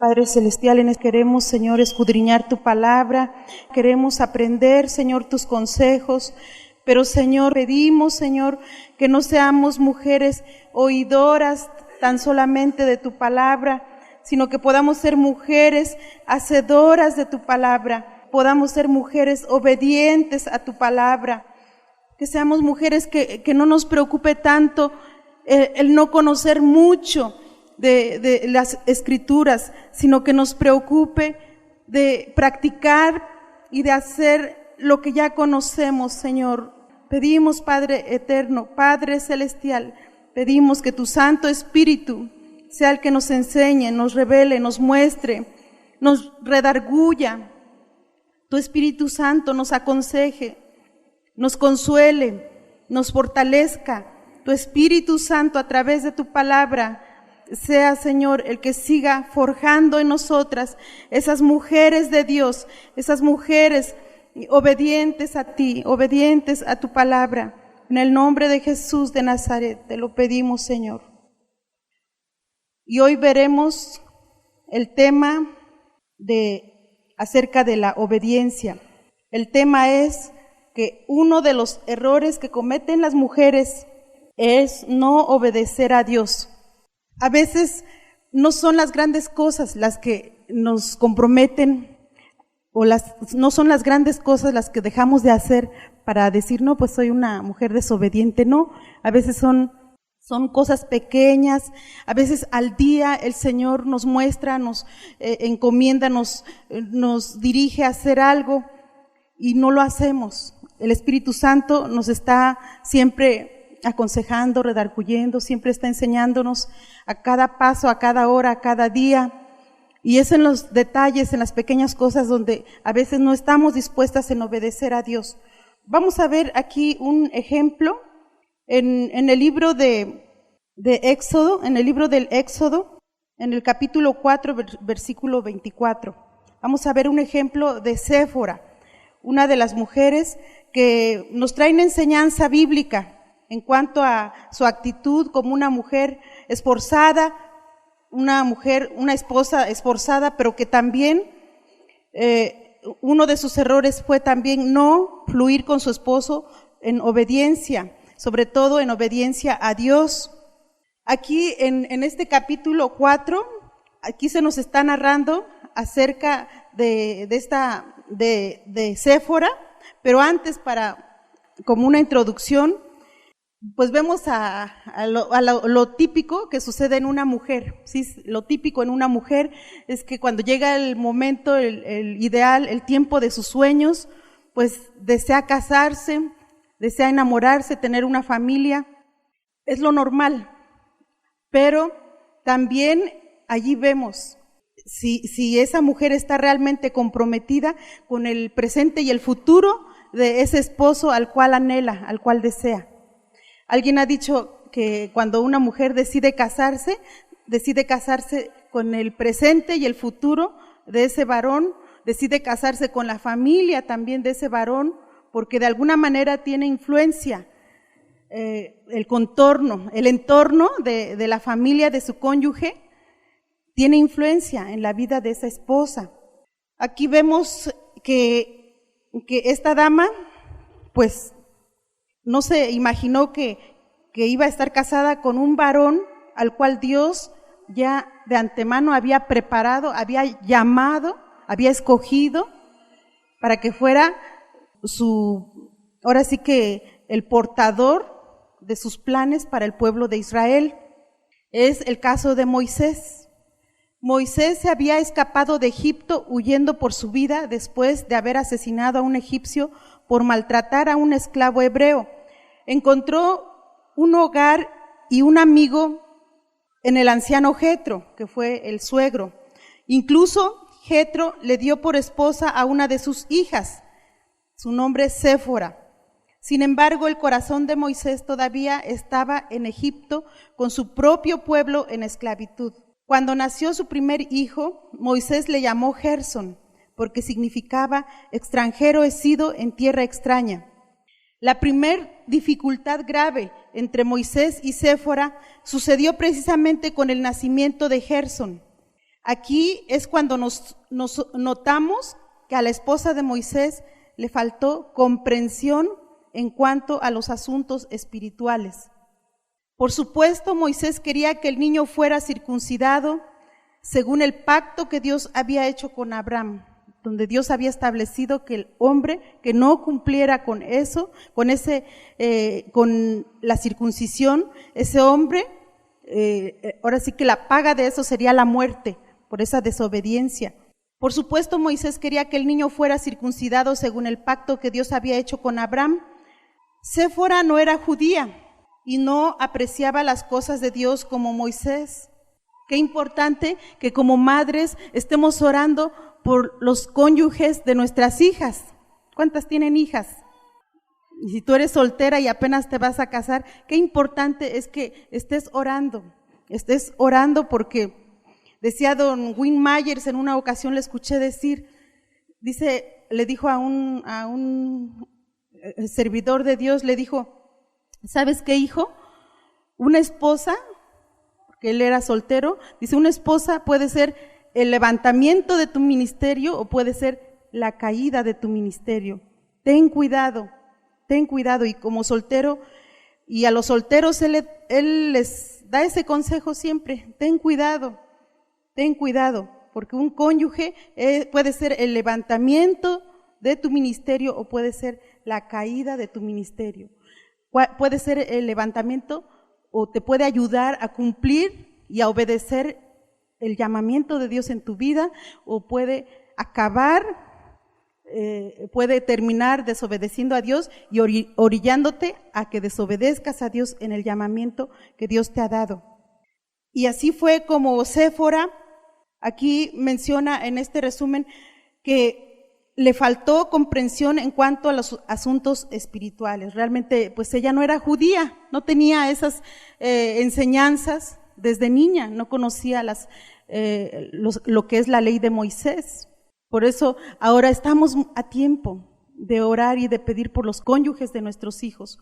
Padre Celestial, queremos, Señor, escudriñar tu palabra, queremos aprender, Señor, tus consejos, pero, Señor, pedimos, Señor, que no seamos mujeres oidoras tan solamente de tu palabra, sino que podamos ser mujeres hacedoras de tu palabra, podamos ser mujeres obedientes a tu palabra, que seamos mujeres que no nos preocupe tanto el no conocer mucho de las Escrituras, sino que nos preocupe de practicar y de hacer lo que ya conocemos, Señor. Pedimos, Padre eterno, Padre celestial, pedimos que tu Santo Espíritu sea el que nos enseñe, nos revele, nos muestre, nos redarguya. Tu Espíritu Santo nos aconseje, nos consuele, nos fortalezca. Tu Espíritu Santo a través de tu palabra sea, Señor, el que siga forjando en nosotras esas mujeres de Dios, esas mujeres obedientes a ti, obedientes a tu palabra. En el nombre de Jesús de Nazaret te lo pedimos, Señor. Y hoy veremos el tema acerca de la obediencia. El tema es que uno de los errores que cometen las mujeres es no obedecer a Dios. A veces no son las grandes cosas las que nos comprometen no son las grandes cosas las que dejamos de hacer para decir, no, pues soy una mujer desobediente. No, a veces son cosas pequeñas, a veces al día el Señor nos muestra, nos encomienda, nos dirige a hacer algo y no lo hacemos. El Espíritu Santo nos está siempre aconsejando, redarguyendo, siempre está enseñándonos a cada paso, a cada hora, a cada día. Y es en los detalles, en las pequeñas cosas donde a veces no estamos dispuestas en obedecer a Dios. Vamos a ver aquí un ejemplo en el libro de Éxodo, en el libro del Éxodo, en el capítulo 4, versículo 24. Vamos a ver un ejemplo de Séfora, una de las mujeres que nos trae una enseñanza bíblica en cuanto a su actitud como una mujer esforzada, una esposa esforzada, pero que también uno de sus errores fue también no fluir con su esposo en obediencia, sobre todo en obediencia a Dios. Aquí en este capítulo 4, aquí se nos está narrando acerca de Séfora, pero antes, como una introducción, pues vemos a lo típico que sucede en una mujer, ¿sí? Lo típico en una mujer es que cuando llega el momento, el ideal, el tiempo de sus sueños, pues desea casarse, desea enamorarse, tener una familia, es lo normal. Pero también allí vemos si esa mujer está realmente comprometida con el presente y el futuro de ese esposo al cual anhela, al cual desea. Alguien ha dicho que cuando una mujer decide casarse con el presente y el futuro de ese varón, decide casarse con la familia también de ese varón, porque de alguna manera tiene influencia, el contorno, el entorno de la familia de su cónyuge, tiene influencia en la vida de esa esposa. Aquí vemos que esta dama, pues, no se imaginó que iba a estar casada con un varón al cual Dios ya de antemano había preparado, había llamado, había escogido para que fuera ahora sí que el portador de sus planes para el pueblo de Israel. Es el caso de Moisés. Moisés se había escapado de Egipto huyendo por su vida después de haber asesinado a un egipcio por maltratar a un esclavo hebreo. Encontró un hogar y un amigo en el anciano Jetro, que fue el suegro. Incluso Jetro le dio por esposa a una de sus hijas, su nombre es Séfora. Sin embargo, el corazón de Moisés todavía estaba en Egipto con su propio pueblo en esclavitud. Cuando nació su primer hijo, Moisés le llamó Gersón, porque significaba extranjero he sido en tierra extraña. La primer dificultad grave entre Moisés y Séfora sucedió precisamente con el nacimiento de Gersón. Aquí es cuando nos notamos que a la esposa de Moisés le faltó comprensión en cuanto a los asuntos espirituales. Por supuesto, Moisés quería que el niño fuera circuncidado según el pacto que Dios había hecho con Abraham, donde Dios había establecido que el hombre que no cumpliera con eso, con la circuncisión, ese hombre, ahora sí que la paga de eso sería la muerte por esa desobediencia. Por supuesto, Moisés quería que el niño fuera circuncidado según el pacto que Dios había hecho con Abraham. Séfora no era judía y no apreciaba las cosas de Dios como Moisés. Qué importante que como madres estemos orando por los cónyuges de nuestras hijas. ¿Cuántas tienen hijas? Y si tú eres soltera y apenas te vas a casar, qué importante es que estés orando porque decía don Win Myers, en una ocasión le escuché decir, le dijo a un servidor de Dios, le dijo, ¿sabes qué, hijo? Una esposa, porque él era soltero, dice, una esposa puede ser el levantamiento de tu ministerio o puede ser la caída de tu ministerio. Ten cuidado, y como soltero, y a los solteros él les da ese consejo siempre, ten cuidado, porque un cónyuge puede ser el levantamiento de tu ministerio o puede ser la caída de tu ministerio. Puede ser el levantamiento o te puede ayudar a cumplir y a obedecer el llamamiento de Dios en tu vida, o puede puede terminar desobedeciendo a Dios y orillándote a que desobedezcas a Dios en el llamamiento que Dios te ha dado. Y así fue como Séfora, aquí menciona en este resumen que le faltó comprensión en cuanto a los asuntos espirituales. Realmente, pues ella no era judía, no tenía esas enseñanzas desde niña, no conocía lo que es la ley de Moisés. Por eso ahora estamos a tiempo de orar y de pedir por los cónyuges de nuestros hijos,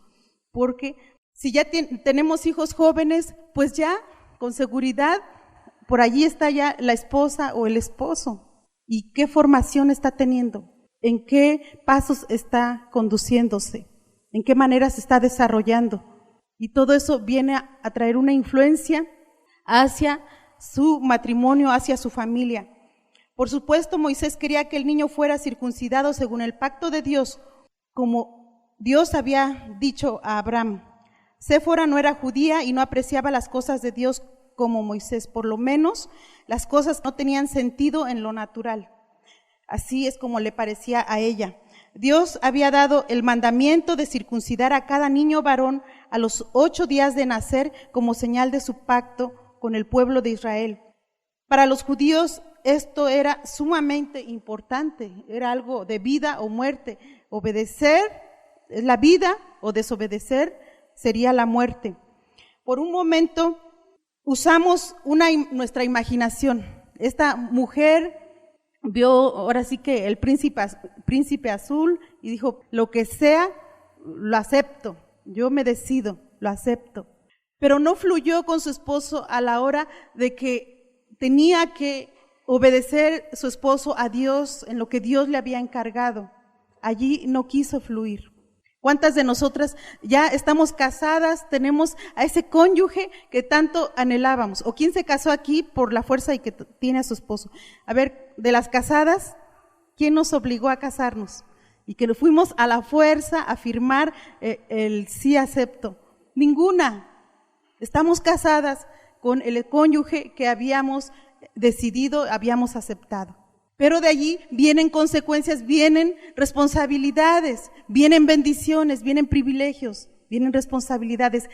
porque si ya tenemos hijos jóvenes, pues ya con seguridad por allí está ya la esposa o el esposo. ¿Y qué formación está teniendo? ¿En qué pasos está conduciéndose? ¿En qué manera se está desarrollando? Y todo eso viene a traer una influencia hacia su matrimonio, hacia su familia. Por supuesto, Moisés quería que el niño fuera circuncidado según el pacto de Dios, como Dios había dicho a Abraham. Séfora no era judía y no apreciaba las cosas de Dios como Moisés, por lo menos las cosas no tenían sentido en lo natural. Así es como le parecía a ella. Dios había dado el mandamiento de circuncidar a cada niño varón a los 8 días de nacer como señal de su pacto con el pueblo de Israel. Para los judíos esto era sumamente importante, era algo de vida o muerte. Obedecer es la vida o desobedecer sería la muerte. Por un momento usamos nuestra imaginación. Esta mujer vio ahora sí que el príncipe azul y dijo, lo que sea, lo acepto, yo me decido, lo acepto. Pero no fluyó con su esposo a la hora de que tenía que obedecer su esposo a Dios en lo que Dios le había encargado. Allí no quiso fluir. ¿Cuántas de nosotras ya estamos casadas, tenemos a ese cónyuge que tanto anhelábamos? ¿O quién se casó aquí por la fuerza y que tiene a su esposo? A ver, de las casadas, ¿quién nos obligó a casarnos? Y que fuimos a la fuerza a firmar el sí acepto. Ninguna. Estamos casadas con el cónyuge que habíamos decidido, habíamos aceptado. Pero de allí vienen consecuencias, vienen responsabilidades, vienen bendiciones, vienen privilegios, vienen responsabilidades.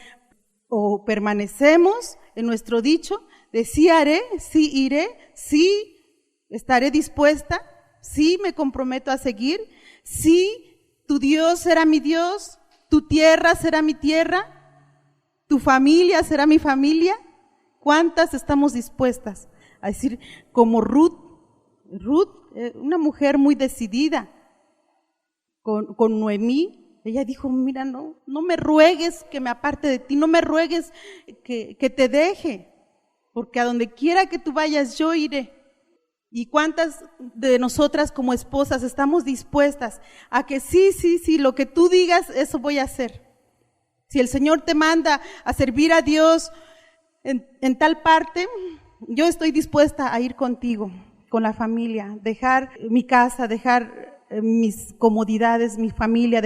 O permanecemos en nuestro dicho de sí haré, sí iré, sí estaré dispuesta, sí me comprometo a seguir, sí tu Dios será mi Dios, tu tierra será mi tierra, tu familia será mi familia. ¿Cuántas estamos dispuestas a decir como Ruth, una mujer muy decidida, con Noemí? Ella dijo, mira, no me ruegues que me aparte de ti, no me ruegues que te deje, porque a donde quiera que tú vayas yo iré. ¿Y cuántas de nosotras como esposas estamos dispuestas a que sí, lo que tú digas, eso voy a hacer? Si el Señor te manda a servir a Dios en tal parte, yo estoy dispuesta a ir contigo, con la familia, dejar mi casa, dejar mis comodidades, mi familia,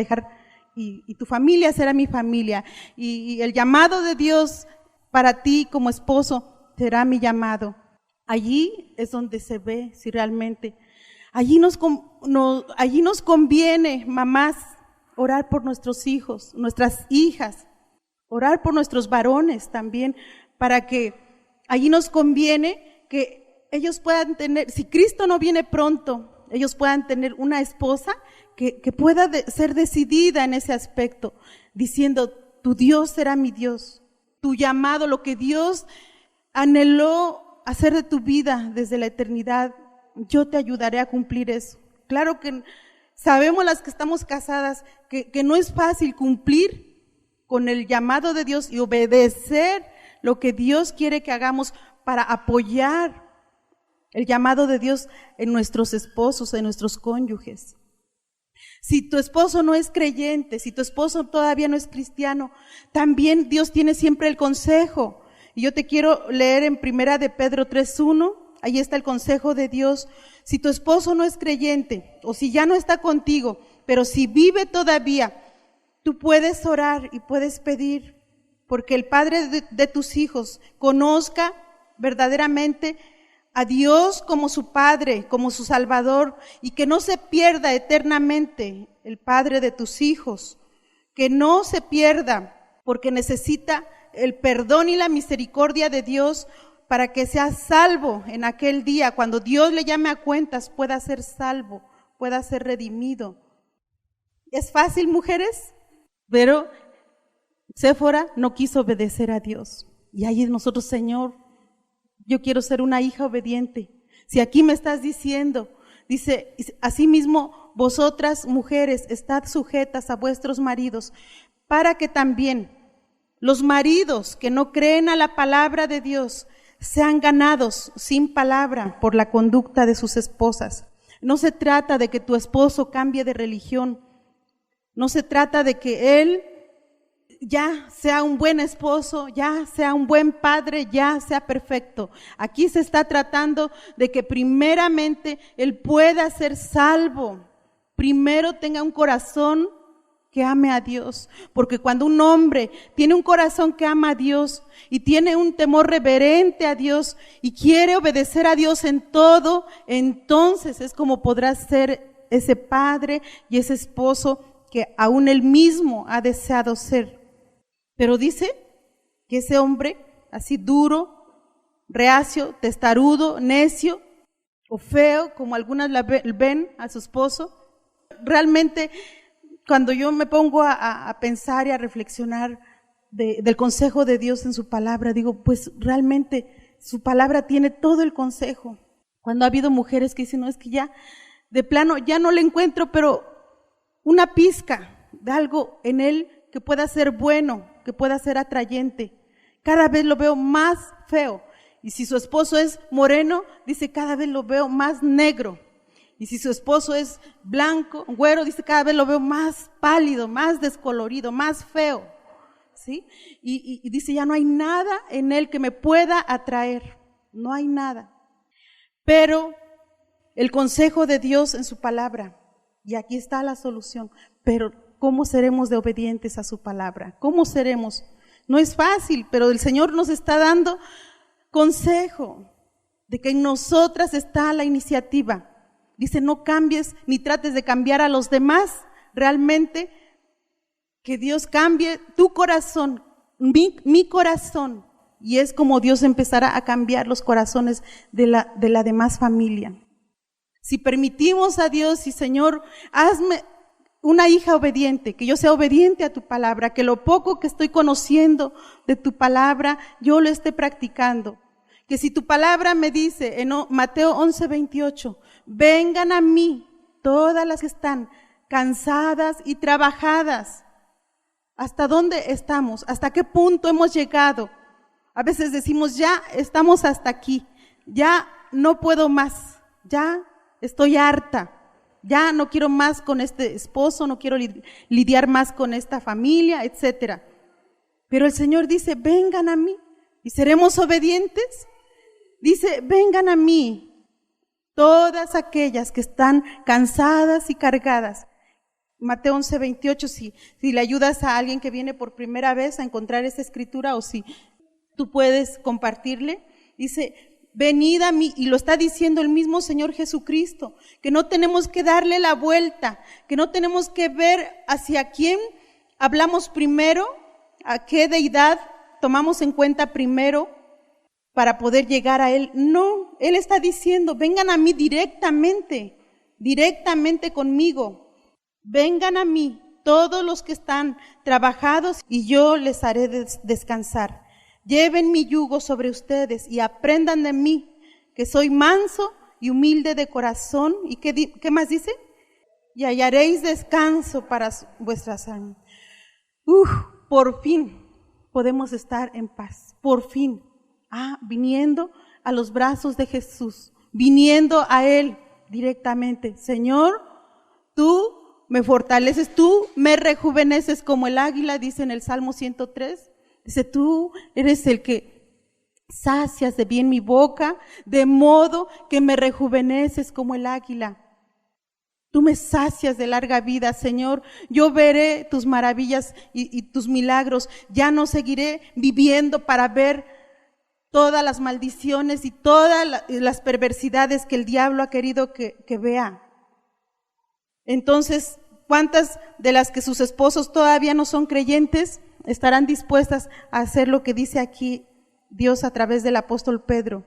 y tu familia será mi familia. Y el llamado de Dios para ti como esposo será mi llamado. Allí es donde se ve si realmente, allí nos conviene, mamás, orar por nuestros hijos, nuestras hijas, orar por nuestros varones también, para que allí nos conviene que ellos puedan tener, si Cristo no viene pronto, ellos puedan tener una esposa que pueda ser decidida en ese aspecto, diciendo, tu Dios será mi Dios, tu llamado, lo que Dios anheló hacer de tu vida desde la eternidad, yo te ayudaré a cumplir eso. Claro que sabemos las que estamos casadas que no es fácil cumplir con el llamado de Dios y obedecer lo que Dios quiere que hagamos para apoyar el llamado de Dios en nuestros esposos, en nuestros cónyuges. Si tu esposo no es creyente, si tu esposo todavía no es cristiano, también Dios tiene siempre el consejo. Y yo te quiero leer en 1 de Pedro 3:1, ahí está el consejo de Dios. Si tu esposo no es creyente, o si ya no está contigo, pero si vive todavía, tú puedes orar y puedes pedir, porque el Padre de tus hijos conozca verdaderamente a Dios como su Padre, como su Salvador, y que no se pierda eternamente el Padre de tus hijos, que no se pierda, porque necesita el perdón y la misericordia de Dios para que sea salvo en aquel día, cuando Dios le llame a cuentas, pueda ser salvo, pueda ser redimido. ¿Es fácil, mujeres? Pero Séfora no quiso obedecer a Dios. Y ahí nosotros, Señor, yo quiero ser una hija obediente. Si aquí me estás diciendo, dice, asimismo vosotras mujeres estad sujetas a vuestros maridos, para que también los maridos que no creen a la palabra de Dios sean ganados sin palabra por la conducta de sus esposas. No se trata de que tu esposo cambie de religión, no se trata de que él ya sea un buen esposo, ya sea un buen padre, ya sea perfecto. Aquí se está tratando de que primeramente él pueda ser salvo, primero tenga un corazón que ame a Dios, porque cuando un hombre tiene un corazón que ama a Dios y tiene un temor reverente a Dios y quiere obedecer a Dios en todo, entonces es como podrá ser ese padre y ese esposo que aún él mismo ha deseado ser. Pero dice que ese hombre así duro, reacio, testarudo, necio o feo, como algunas la ven a su esposo, realmente cuando yo me pongo a pensar y a reflexionar del consejo de Dios en su palabra, digo, pues realmente su palabra tiene todo el consejo. Cuando ha habido mujeres que dicen, no, es que ya, de plano, ya no le encuentro, pero una pizca de algo en él que pueda ser bueno, que pueda ser atrayente. Cada vez lo veo más feo. Y si su esposo es moreno, dice, cada vez lo veo más negro. Y si su esposo es blanco, güero, dice, cada vez lo veo más pálido, más descolorido, más feo. ¿Sí? Y dice, ya no hay nada en él que me pueda atraer. No hay nada. Pero el consejo de Dios en su palabra, y aquí está la solución, pero ¿cómo seremos de obedientes a su palabra? ¿Cómo seremos? No es fácil, pero el Señor nos está dando consejo de que en nosotras está la iniciativa. Dice, no cambies ni trates de cambiar a los demás, realmente que Dios cambie tu corazón, mi corazón, y es como Dios empezará a cambiar los corazones de la demás familia. Si permitimos a Dios, y Señor, hazme una hija obediente, que yo sea obediente a tu palabra, que lo poco que estoy conociendo de tu palabra, yo lo esté practicando. Que si tu palabra me dice en Mateo 11:28, vengan a mí todas las que están cansadas y trabajadas. ¿Hasta dónde estamos? ¿Hasta qué punto hemos llegado? A veces decimos, ya estamos hasta aquí, ya no puedo más. ya estoy harta, ya no quiero más con este esposo, no quiero lidiar más con esta familia, etcétera. Pero el Señor dice, vengan a mí y seremos obedientes. Dice, vengan a mí, todas aquellas que están cansadas y cargadas. Mateo 11:28, si le ayudas a alguien que viene por primera vez a encontrar esa escritura, o si tú puedes compartirle, dice, venid a mí, y lo está diciendo el mismo Señor Jesucristo, que no tenemos que darle la vuelta, que no tenemos que ver hacia quién hablamos primero, a qué deidad tomamos en cuenta primero para poder llegar a Él. No, Él está diciendo, vengan a mí directamente conmigo. Vengan a mí todos los que están trabajados y yo les haré descansar. Lleven mi yugo sobre ustedes y aprendan de mí, que soy manso y humilde de corazón. ¿Y qué más dice? Y hallaréis descanso para vuestras almas. Por fin podemos estar en paz, por fin. Viniendo a los brazos de Jesús, viniendo a Él directamente. Señor, tú me fortaleces, tú me rejuveneces como el águila, dice en el Salmo 103. Dice, tú eres el que sacias de bien mi boca, de modo que me rejuveneces como el águila. Tú me sacias de larga vida, Señor. Yo veré tus maravillas y tus milagros. Ya no seguiré viviendo para ver todas las maldiciones y todas las perversidades que el diablo ha querido que vea. Entonces, ¿cuántas de las que sus esposos todavía no son creyentes estarán dispuestas a hacer lo que dice aquí Dios a través del apóstol Pedro?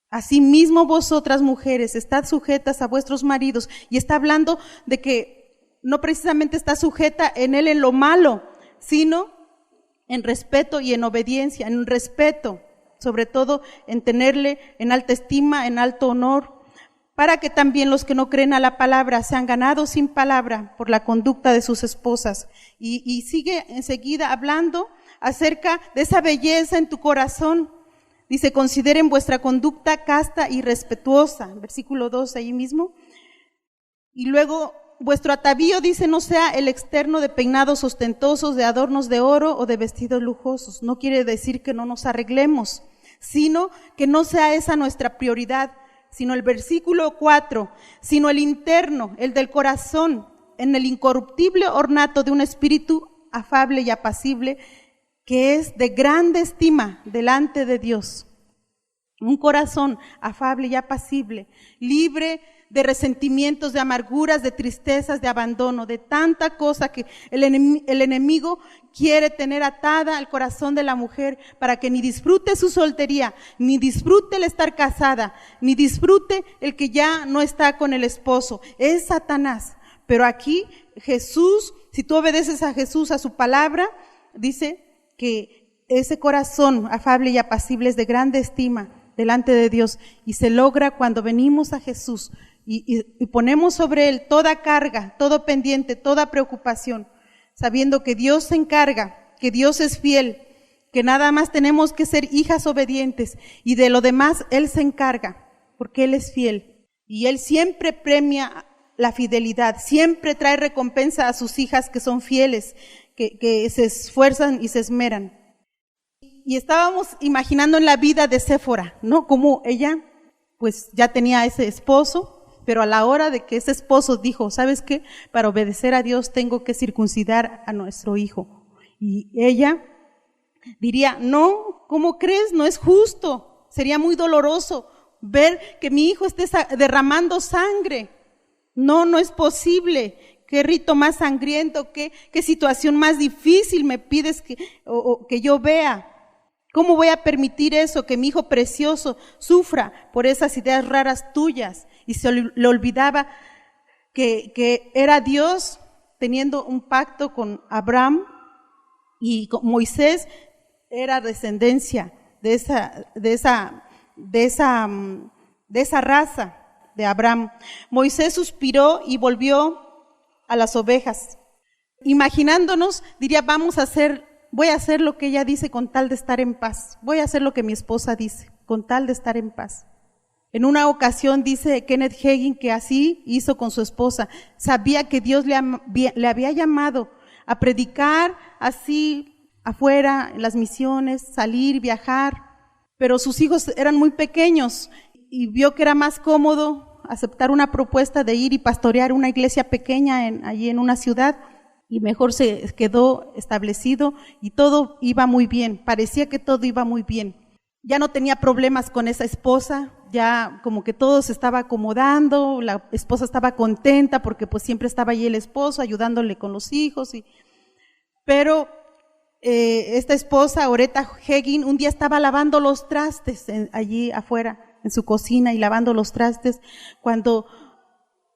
Asimismo vosotras mujeres, estad sujetas a vuestros maridos. Y está hablando de que no precisamente está sujeta en él en lo malo, sino en respeto y en obediencia, en respeto, sobre todo en tenerle en alta estima, en alto honor, para que también los que no creen a la palabra sean ganados sin palabra por la conducta de sus esposas. Y sigue enseguida hablando acerca de esa belleza en tu corazón. Dice, consideren vuestra conducta casta y respetuosa, versículo 2 ahí mismo. Y luego, vuestro atavío, dice, no sea el externo de peinados ostentosos, de adornos de oro o de vestidos lujosos. No quiere decir que no nos arreglemos, sino que no sea esa nuestra prioridad, sino el versículo 4, sino el interno, el del corazón, en el incorruptible ornato de un espíritu afable y apacible, que es de grande estima delante de Dios. Un corazón afable y apacible, libre de resentimientos, de amarguras, de tristezas, de abandono, de tanta cosa que el enemigo quiere tener atada al corazón de la mujer para que ni disfrute su soltería, ni disfrute el estar casada, ni disfrute el que ya no está con el esposo. Es Satanás. Pero aquí Jesús, si tú obedeces a Jesús, a su palabra, dice que ese corazón afable y apacible es de grande estima delante de Dios, y se logra cuando venimos a Jesús y ponemos sobre Él toda carga, todo pendiente, toda preocupación, sabiendo que Dios se encarga, que Dios es fiel, que nada más tenemos que ser hijas obedientes, y de lo demás Él se encarga, porque Él es fiel, y Él siempre premia la fidelidad, siempre trae recompensa a sus hijas que son fieles, que se esfuerzan y se esmeran. Y estábamos imaginando en la vida de Séfora, ¿no? Como ella, pues ya tenía ese esposo, pero a la hora de que ese esposo dijo, ¿sabes qué? Para obedecer a Dios tengo que circuncidar a nuestro hijo. Y ella diría, no, ¿cómo crees? No es justo. Sería muy doloroso ver que mi hijo esté derramando sangre. No es posible. ¿Qué rito más sangriento? ¿Qué situación más difícil me pides que yo vea? ¿Cómo voy a permitir eso? Que mi hijo precioso sufra por esas ideas raras tuyas. Y se le olvidaba que era Dios teniendo un pacto con Abraham, y con Moisés era descendencia de esa raza de Abraham. Moisés suspiró y volvió a las ovejas. Imaginándonos, diría, voy a hacer lo que ella dice con tal de estar en paz. Voy a hacer lo que mi esposa dice con tal de estar en paz. En una ocasión dice Kenneth Hagin que así hizo con su esposa. Sabía que Dios le había llamado a predicar así afuera, en las misiones, salir, viajar, pero sus hijos eran muy pequeños y vio que era más cómodo aceptar una propuesta de ir y pastorear una iglesia pequeña allí en una ciudad, y mejor se quedó establecido y todo iba muy bien, parecía que todo iba muy bien. Ya no tenía problemas con esa esposa, ya como que todo se estaba acomodando, la esposa estaba contenta porque pues siempre estaba allí el esposo ayudándole con los hijos, pero esta esposa, Oretta Hagin, un día estaba lavando los trastes allí afuera en su cocina y lavando los trastes, cuando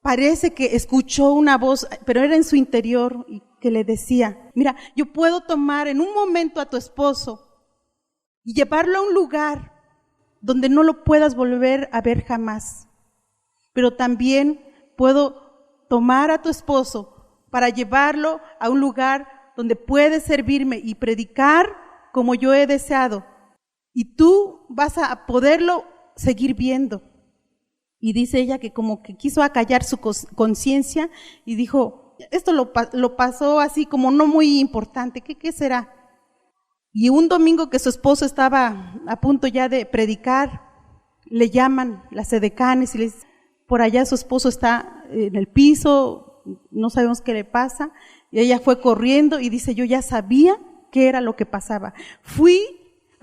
parece que escuchó una voz, pero era en su interior, y que le decía: mira, yo puedo tomar en un momento a tu esposo y llevarlo a un lugar donde no lo puedas volver a ver jamás, pero también puedo tomar a tu esposo para llevarlo a un lugar donde puedes servirme y predicar como yo he deseado, y tú vas a poderlo seguir viendo. Y dice ella que como que quiso acallar su conciencia y dijo, esto lo pasó así como no muy importante, ¿qué será? Y un domingo que su esposo estaba a punto ya de predicar, le llaman las edecanes y le dicen, por allá su esposo está en el piso, no sabemos qué le pasa, y ella fue corriendo y dice, yo ya sabía qué era lo que pasaba. Fui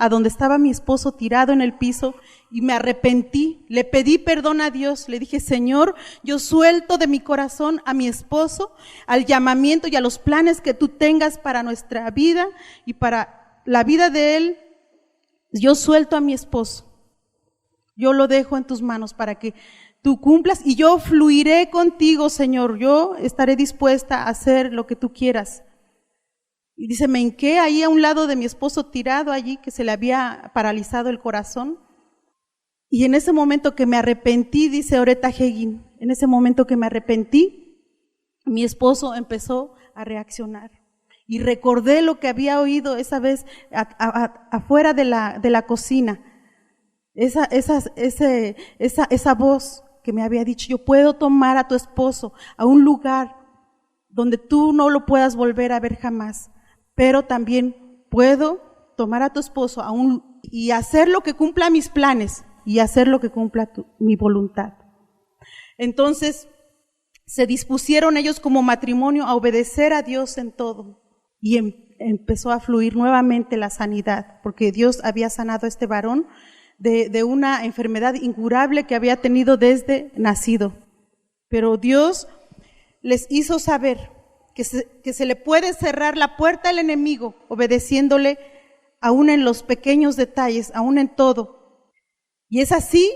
a donde estaba mi esposo tirado en el piso y me arrepentí, le pedí perdón a Dios, le dije, Señor, yo suelto de mi corazón a mi esposo, al llamamiento y a los planes que tú tengas para nuestra vida y para la vida de él. Yo suelto a mi esposo, yo lo dejo en tus manos para que tú cumplas y yo fluiré contigo, Señor, yo estaré dispuesta a hacer lo que tú quieras. Y dice, me hinqué ahí a un lado de mi esposo tirado allí, que se le había paralizado el corazón. Y en ese momento que me arrepentí, dice Oretta Hagin, en ese momento que me arrepentí, mi esposo empezó a reaccionar. Y recordé lo que había oído esa vez afuera de la cocina. Esa voz que me había dicho, yo puedo tomar a tu esposo a un lugar donde tú no lo puedas volver a ver jamás, pero también puedo tomar a tu esposo y hacer lo que cumpla mis planes y hacer lo que cumpla mi voluntad. Entonces se dispusieron ellos como matrimonio a obedecer a Dios en todo y empezó a fluir nuevamente la sanidad, porque Dios había sanado a este varón de una enfermedad incurable que había tenido desde nacido. Pero Dios les hizo saber que se le puede cerrar la puerta al enemigo obedeciéndole aún en los pequeños detalles, aún en todo. Y es así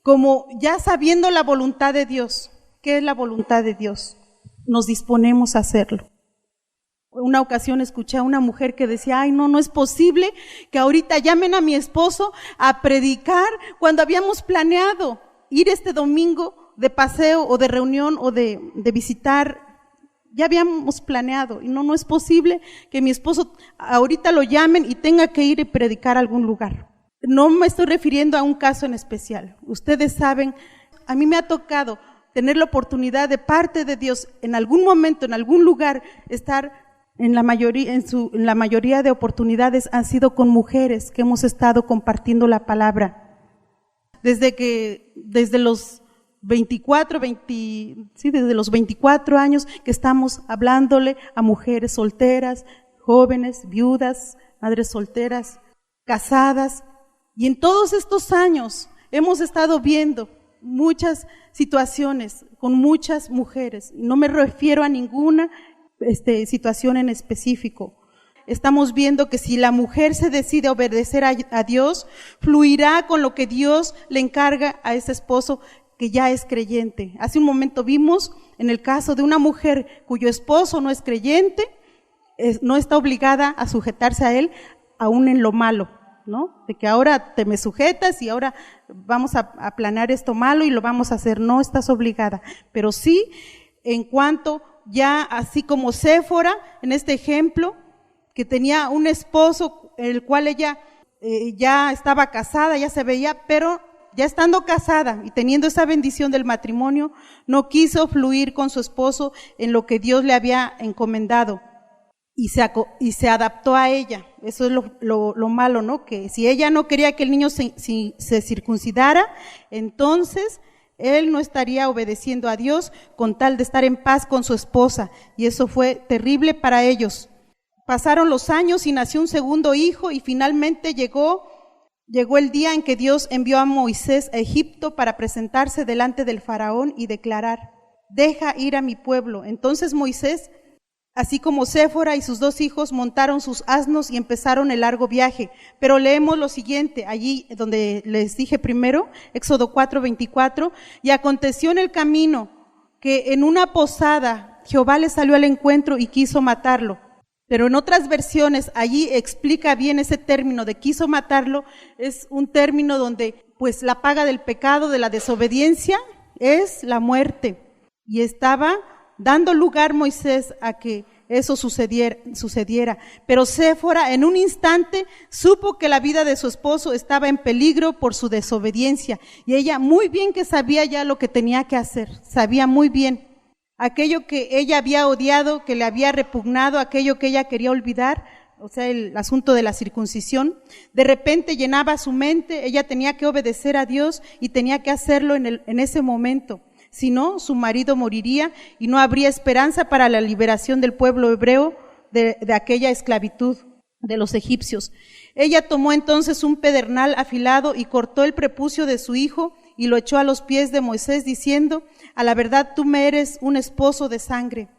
como ya sabiendo la voluntad de Dios. ¿Qué es la voluntad de Dios? Nos disponemos a hacerlo. Una ocasión escuché a una mujer que decía, ay, no es posible que ahorita llamen a mi esposo a predicar cuando habíamos planeado ir este domingo de paseo o de reunión o de visitar. Ya habíamos planeado y no es posible que mi esposo ahorita lo llamen y tenga que ir y predicar a algún lugar. No me estoy refiriendo a un caso en especial. Ustedes saben, a mí me ha tocado tener la oportunidad de parte de Dios en algún momento, en algún lugar, estar en la mayoría de oportunidades han sido con mujeres que hemos estado compartiendo la palabra. Desde los 24 años que estamos hablándole a mujeres solteras, jóvenes, viudas, madres solteras, casadas, y en todos estos años hemos estado viendo muchas situaciones con muchas mujeres. No me refiero a ninguna situación en específico. Estamos viendo que si la mujer se decide obedecer a Dios, fluirá con lo que Dios le encarga a ese esposo que ya es creyente. Hace un momento vimos en el caso de una mujer cuyo esposo no es creyente, no está obligada a sujetarse a él, aún en lo malo, ¿no? De que ahora te me sujetas y ahora vamos a planear esto malo y lo vamos a hacer. No estás obligada, pero sí en cuanto ya así como Séfora, en este ejemplo, que tenía un esposo el cual ella ya estaba casada, ya se veía, pero ya estando casada y teniendo esa bendición del matrimonio, no quiso fluir con su esposo en lo que Dios le había encomendado y se adaptó a ella. Eso es lo malo, ¿no? Que si ella no quería que el niño se circuncidara, entonces él no estaría obedeciendo a Dios con tal de estar en paz con su esposa, y eso fue terrible para ellos. Pasaron los años y nació un segundo hijo, y finalmente llegó el día en que Dios envió a Moisés a Egipto para presentarse delante del faraón y declarar: deja ir a mi pueblo. Entonces Moisés, así como Séfora y sus 2 hijos, montaron sus asnos y empezaron el largo viaje. Pero leemos lo siguiente, allí donde les dije primero, Éxodo 4:24, y aconteció en el camino que en una posada Jehová le salió al encuentro y quiso matarlo. Pero en otras versiones allí explica bien ese término de quiso matarlo, es un término donde pues la paga del pecado, de la desobediencia, es la muerte. Y estaba dando lugar Moisés a que eso sucediera. Pero Séfora en un instante supo que la vida de su esposo estaba en peligro por su desobediencia, y ella muy bien que sabía ya lo que tenía que hacer, sabía muy bien aquello que ella había odiado, que le había repugnado, aquello que ella quería olvidar, o sea, el asunto de la circuncisión. De repente llenaba su mente, ella tenía que obedecer a Dios y tenía que hacerlo en ese momento. Si no, su marido moriría y no habría esperanza para la liberación del pueblo hebreo de aquella esclavitud de los egipcios. Ella tomó entonces un pedernal afilado y cortó el prepucio de su hijo y lo echó a los pies de Moisés, diciendo: a la verdad tú me eres un esposo de sangre.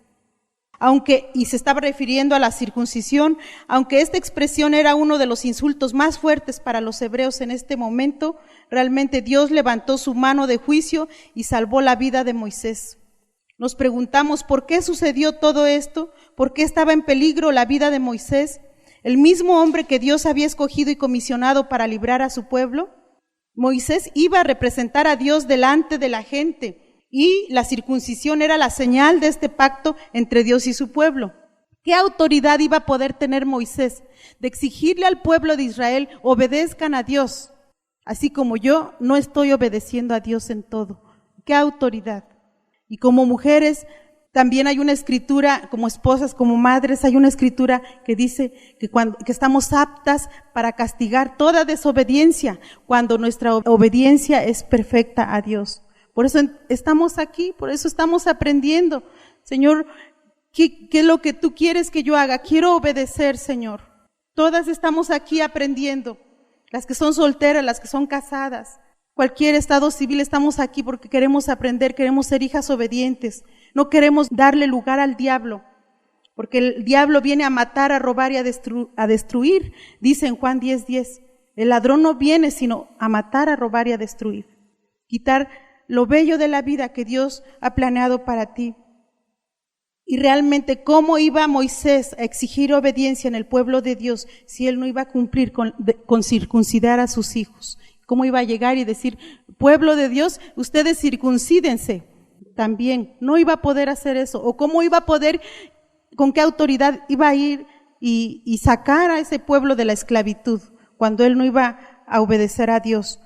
Y se estaba refiriendo a la circuncisión, aunque esta expresión era uno de los insultos más fuertes para los hebreos en este momento, realmente Dios levantó su mano de juicio y salvó la vida de Moisés. Nos preguntamos por qué sucedió todo esto, por qué estaba en peligro la vida de Moisés, el mismo hombre que Dios había escogido y comisionado para librar a su pueblo. Moisés iba a representar a Dios delante de la gente, y la circuncisión era la señal de este pacto entre Dios y su pueblo. ¿Qué autoridad iba a poder tener Moisés de exigirle al pueblo de Israel: obedezcan a Dios, así como yo no estoy obedeciendo a Dios en todo? ¿Qué autoridad? Y como mujeres también hay una escritura, como esposas, como madres, hay una escritura que dice que estamos aptas para castigar toda desobediencia cuando nuestra obediencia es perfecta a Dios. Por eso estamos aquí, por eso estamos aprendiendo. Señor, ¿qué es lo que tú quieres que yo haga? Quiero obedecer, Señor. Todas estamos aquí aprendiendo. Las que son solteras, las que son casadas, cualquier estado civil, estamos aquí porque queremos aprender, queremos ser hijas obedientes. No queremos darle lugar al diablo, porque el diablo viene a matar, a robar y a destruir. Dice en Juan 10:10, el ladrón no viene sino a matar, a robar y a destruir. Quitar lo bello de la vida que Dios ha planeado para ti. Y realmente, ¿cómo iba Moisés a exigir obediencia en el pueblo de Dios si él no iba a cumplir con circuncidar a sus hijos? ¿Cómo iba a llegar y decir: pueblo de Dios, ustedes circuncídense? También no iba a poder hacer eso. ¿O cómo iba a poder, con qué autoridad iba a ir y sacar a ese pueblo de la esclavitud cuando él no iba a obedecer a Dios?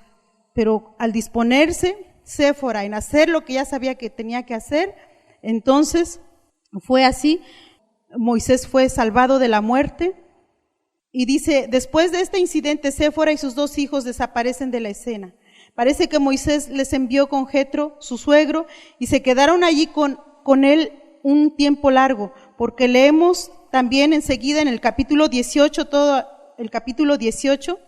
Pero al disponerse Séfora en hacer lo que ya sabía que tenía que hacer, entonces fue así. Moisés fue salvado de la muerte. Y dice, después de este incidente, Séfora y sus 2 hijos desaparecen de la escena. Parece que Moisés les envió con Jetro, su suegro, y se quedaron allí con él un tiempo largo, porque leemos también enseguida en el capítulo 18, todo el capítulo 18,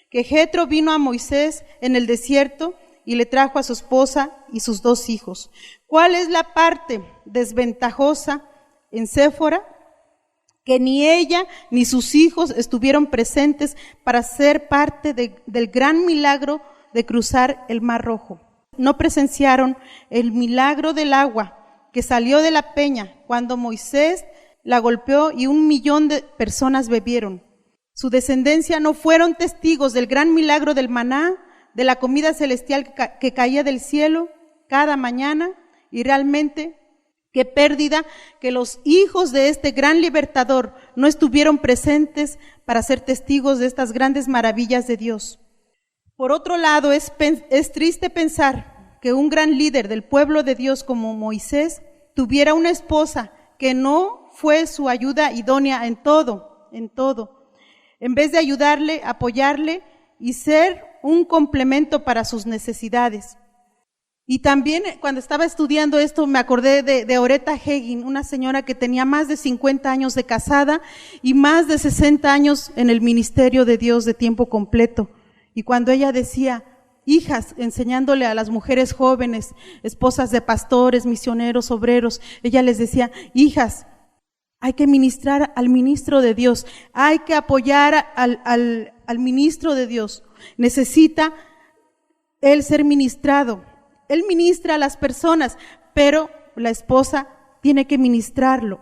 que Jetro vino a Moisés en el desierto y le trajo a su esposa y sus 2 hijos. ¿Cuál es la parte desventajosa en Séfora? Que ni ella ni sus hijos estuvieron presentes para ser parte del gran milagro de cruzar el Mar Rojo. No presenciaron el milagro del agua que salió de la peña cuando Moisés la golpeó y 1 millón de personas bebieron. Su descendencia no fueron testigos del gran milagro del maná, de la comida celestial que caía del cielo cada mañana. Y realmente, qué pérdida que los hijos de este gran libertador no estuvieron presentes para ser testigos de estas grandes maravillas de Dios. Por otro lado, es triste pensar que un gran líder del pueblo de Dios como Moisés tuviera una esposa que no fue su ayuda idónea en todo. En vez de ayudarle, apoyarle y ser un complemento para sus necesidades. Y también cuando estaba estudiando esto me acordé de Oretta Hagin, una señora que tenía más de 50 años de casada y más de 60 años en el ministerio de Dios de tiempo completo. Y cuando ella decía, hijas, enseñándole a las mujeres jóvenes, esposas de pastores, misioneros, obreros, ella les decía, hijas, hay que ministrar al ministro de Dios, hay que apoyar al ministro de Dios. Necesita él ser ministrado. Él ministra a las personas, pero la esposa tiene que ministrarlo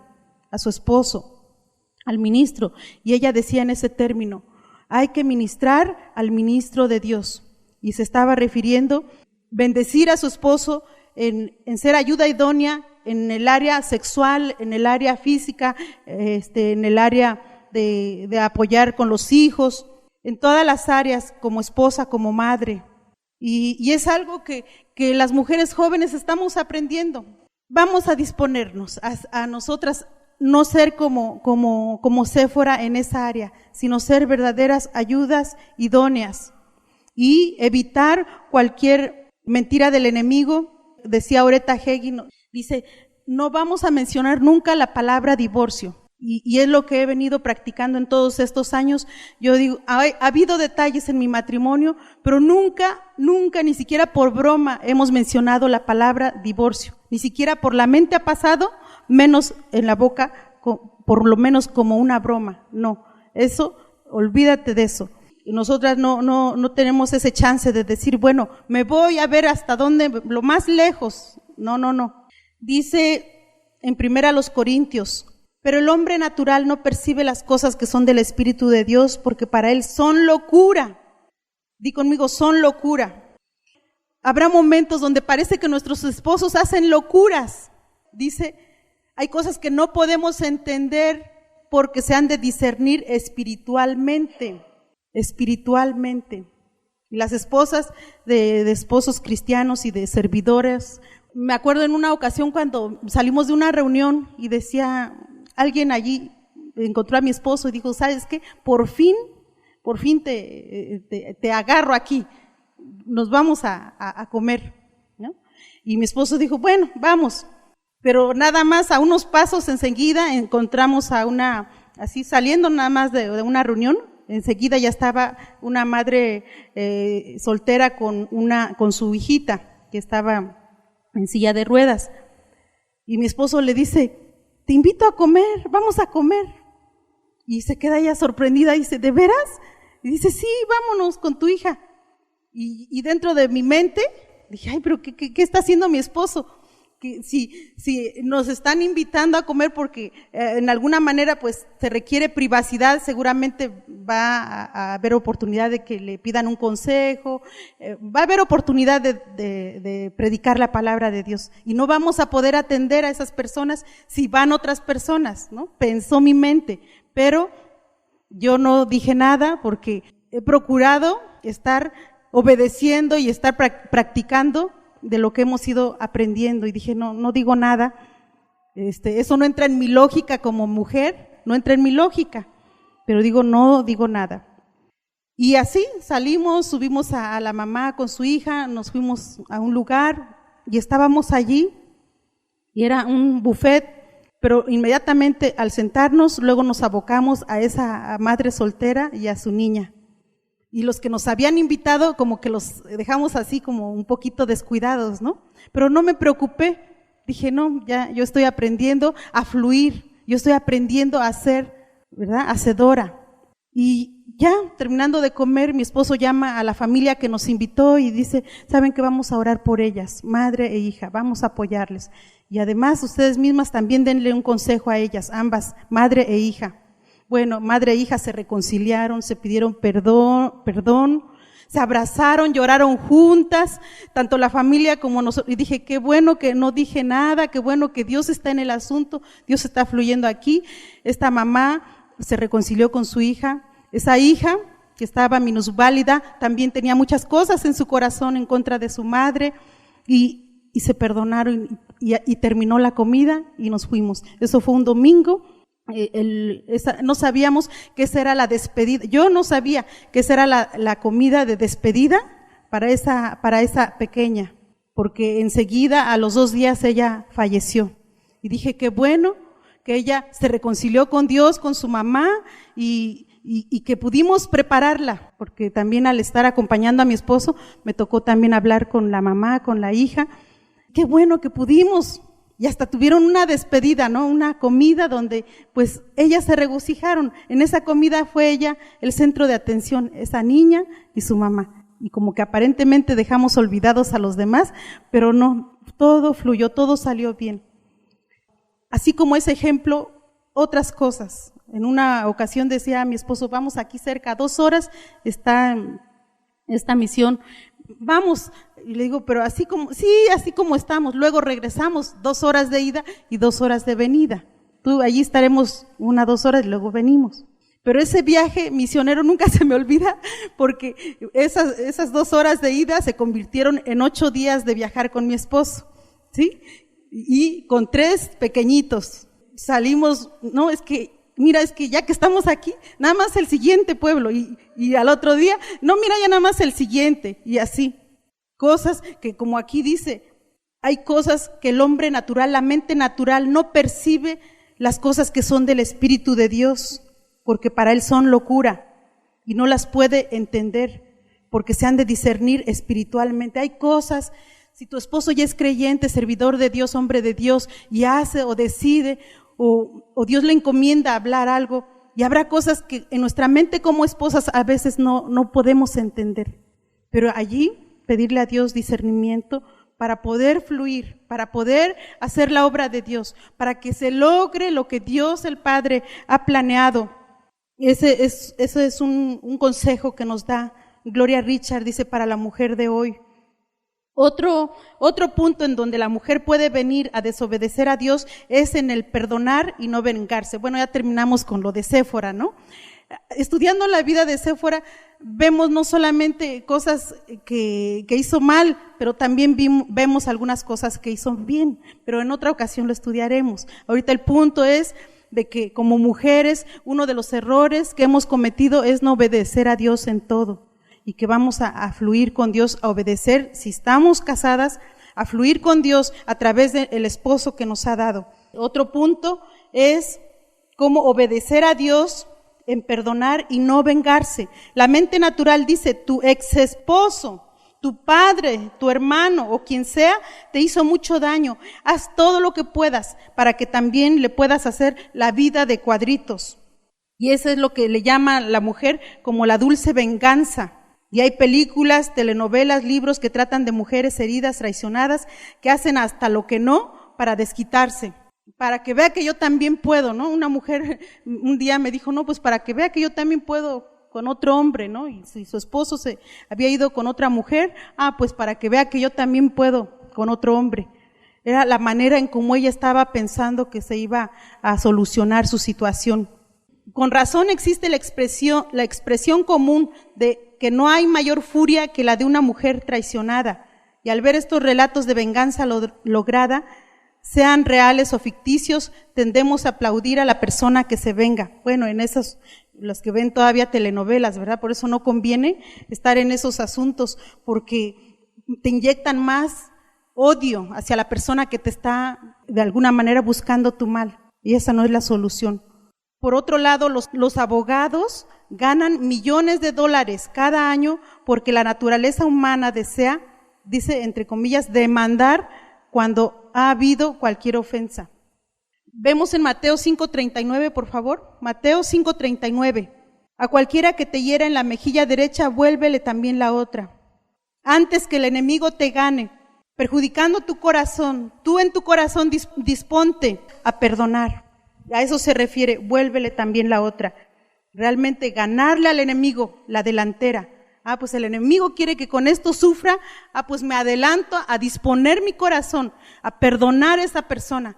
a su esposo, al ministro. Y ella decía en ese término, hay que ministrar al ministro de Dios. Y se estaba refiriendo bendecir a su esposo en ser ayuda idónea en el área sexual, en el área física, en el área de apoyar con los hijos, en todas las áreas, como esposa, como madre. Y es algo que las mujeres jóvenes estamos aprendiendo. Vamos a disponernos a nosotras no ser como Séfora en esa área, sino ser verdaderas ayudas idóneas y evitar cualquier mentira del enemigo. Decía Oretta Hagin, dice, no vamos a mencionar nunca la palabra divorcio. Y es lo que he venido practicando en todos estos años. Yo digo, ha habido detalles en mi matrimonio, pero nunca, ni siquiera por broma hemos mencionado la palabra divorcio. Ni siquiera por la mente ha pasado, menos en la boca, por lo menos como una broma. No, eso, olvídate de eso. Nosotras no tenemos ese chance de decir, bueno, me voy a ver hasta dónde, lo más lejos. No. Dice en 1 Corintios, pero el hombre natural no percibe las cosas que son del Espíritu de Dios, porque para él son locura. Di conmigo, son locura. Habrá momentos donde parece que nuestros esposos hacen locuras. Dice, hay cosas que no podemos entender porque se han de discernir espiritualmente. Y las esposas de esposos cristianos y de servidoras, me acuerdo en una ocasión cuando salimos de una reunión y decía, alguien allí encontró a mi esposo y dijo, ¿sabes qué? Por fin te agarro aquí, nos vamos a comer, ¿no? Y mi esposo dijo, bueno, vamos, pero nada más a unos pasos enseguida encontramos a así saliendo nada más de una reunión, enseguida ya estaba una madre soltera con su hijita que estaba en silla de ruedas. Y mi esposo le dice, te invito a comer, vamos a comer. Y se queda ella sorprendida y dice, ¿de veras? Y dice, sí, vámonos con tu hija. Y dentro de mi mente dije, ay, pero ¿qué está haciendo mi esposo? Que si nos están invitando a comer porque en alguna manera pues se requiere privacidad, seguramente va a haber oportunidad de que le pidan un consejo, va a haber oportunidad de predicar la palabra de Dios y no vamos a poder atender a esas personas si van otras personas, ¿no? Pensó mi mente, pero yo no dije nada porque he procurado estar obedeciendo y estar practicando de lo que hemos ido aprendiendo, y dije, no digo nada, eso no entra en mi lógica como mujer, no entra en mi lógica, pero no digo nada. Y así salimos, subimos a la mamá con su hija, nos fuimos a un lugar y estábamos allí, y era un buffet, pero inmediatamente al sentarnos, luego nos abocamos a esa madre soltera y a su niña. Y los que nos habían invitado como que los dejamos así como un poquito descuidados, ¿no? Pero no me preocupé, dije, no, ya yo estoy aprendiendo a fluir, yo estoy aprendiendo a ser, ¿verdad?, hacedora. Y ya terminando de comer, mi esposo llama a la familia que nos invitó y dice, ¿saben qué? Vamos a orar por ellas, madre e hija, vamos a apoyarles. Y además ustedes mismas también denle un consejo a ellas, ambas, madre e hija. Bueno, madre e hija se reconciliaron, se pidieron perdón, se abrazaron, lloraron juntas, tanto la familia como nosotros. Y dije, qué bueno que no dije nada, qué bueno que Dios está en el asunto, Dios está fluyendo aquí. Esta mamá se reconcilió con su hija, esa hija que estaba minusválida, también tenía muchas cosas en su corazón en contra de su madre, y se perdonaron y terminó la comida y nos fuimos. Eso fue un domingo. No sabíamos que esa era la despedida. Yo no sabía que esa era la comida de despedida para esa pequeña, porque enseguida, a los 2 días, ella falleció. Y dije, qué bueno que ella se reconcilió con Dios, con su mamá, y que pudimos prepararla, porque también al estar acompañando a mi esposo, me tocó también hablar con la mamá, con la hija. Qué bueno que pudimos. Y hasta tuvieron una despedida, ¿no? Una comida donde pues ellas se regocijaron. En esa comida fue ella el centro de atención, esa niña y su mamá. Y como que aparentemente dejamos olvidados a los demás, pero no, todo fluyó, todo salió bien. Así como ese ejemplo, otras cosas. En una ocasión decía a mi esposo, vamos aquí cerca, 2 horas está esta misión, vamos. Y le digo, pero así como estamos, luego regresamos, 2 horas de ida y 2 horas de venida. Allí estaremos 1 o 2 horas y luego venimos. Pero ese viaje misionero nunca se me olvida, porque esas 2 horas de ida se convirtieron en 8 días de viajar con mi esposo, ¿sí? Y con 3 pequeñitos. Salimos, no, es que ya que estamos aquí, nada más el siguiente pueblo, y al otro día, no, mira, ya nada más el siguiente, y así. Cosas que, como aquí dice, hay cosas que el hombre natural, la mente natural, no percibe las cosas que son del Espíritu de Dios, porque para él son locura, y no las puede entender, porque se han de discernir espiritualmente. Hay cosas, si tu esposo ya es creyente, servidor de Dios, hombre de Dios, y hace o decide, o Dios le encomienda hablar algo, y habrá cosas que en nuestra mente como esposas a veces no podemos entender, pero allí pedirle a Dios discernimiento para poder fluir, para poder hacer la obra de Dios, para que se logre lo que Dios el Padre ha planeado. Ese es un consejo que nos da Gloria Richard, dice, para la mujer de hoy. Otro punto en donde la mujer puede venir a desobedecer a Dios es en el perdonar y no vengarse. Bueno, ya terminamos con lo de Séfora, ¿no? Estudiando la vida de Séfora, vemos no solamente cosas que hizo mal, pero también vemos algunas cosas que hizo bien, pero en otra ocasión lo estudiaremos. Ahorita el punto es de que como mujeres, uno de los errores que hemos cometido es no obedecer a Dios en todo, y que vamos a fluir con Dios, a obedecer, si estamos casadas, a fluir con Dios a través del esposo que nos ha dado. Otro punto es cómo obedecer a Dios en perdonar y no vengarse. La mente natural dice, tu ex esposo, tu padre, tu hermano o quien sea te hizo mucho daño, haz todo lo que puedas para que también le puedas hacer la vida de cuadritos. Y eso es lo que le llama la mujer como la dulce venganza. Y hay películas, telenovelas, libros que tratan de mujeres heridas, traicionadas, que hacen hasta lo que no para desquitarse. Para que vea que yo también puedo, ¿no? Una mujer un día me dijo, no, pues para que vea que yo también puedo con otro hombre, ¿no? Y si su esposo se había ido con otra mujer, pues para que vea que yo también puedo con otro hombre. Era la manera en cómo ella estaba pensando que se iba a solucionar su situación. Con razón existe la expresión común de que no hay mayor furia que la de una mujer traicionada. Y al ver estos relatos de venganza lograda, sean reales o ficticios, tendemos a aplaudir a la persona que se venga. Bueno, en esos, los que ven todavía telenovelas, ¿verdad? Por eso no conviene estar en esos asuntos, porque te inyectan más odio hacia la persona que te está de alguna manera buscando tu mal, y esa no es la solución. Por otro lado, los abogados ganan millones de dólares cada año porque la naturaleza humana desea, dice entre comillas, demandar cuando ha habido cualquier ofensa. Vemos en Mateo 5:39, por favor. Mateo 5:39. A cualquiera que te hiera en la mejilla derecha, vuélvele también la otra. Antes que el enemigo te gane, perjudicando tu corazón, tú en tu corazón disponte a perdonar. A eso se refiere, vuélvele también la otra. Realmente ganarle al enemigo la delantera. Pues el enemigo quiere que con esto sufra, pues me adelanto a disponer mi corazón, a perdonar a esa persona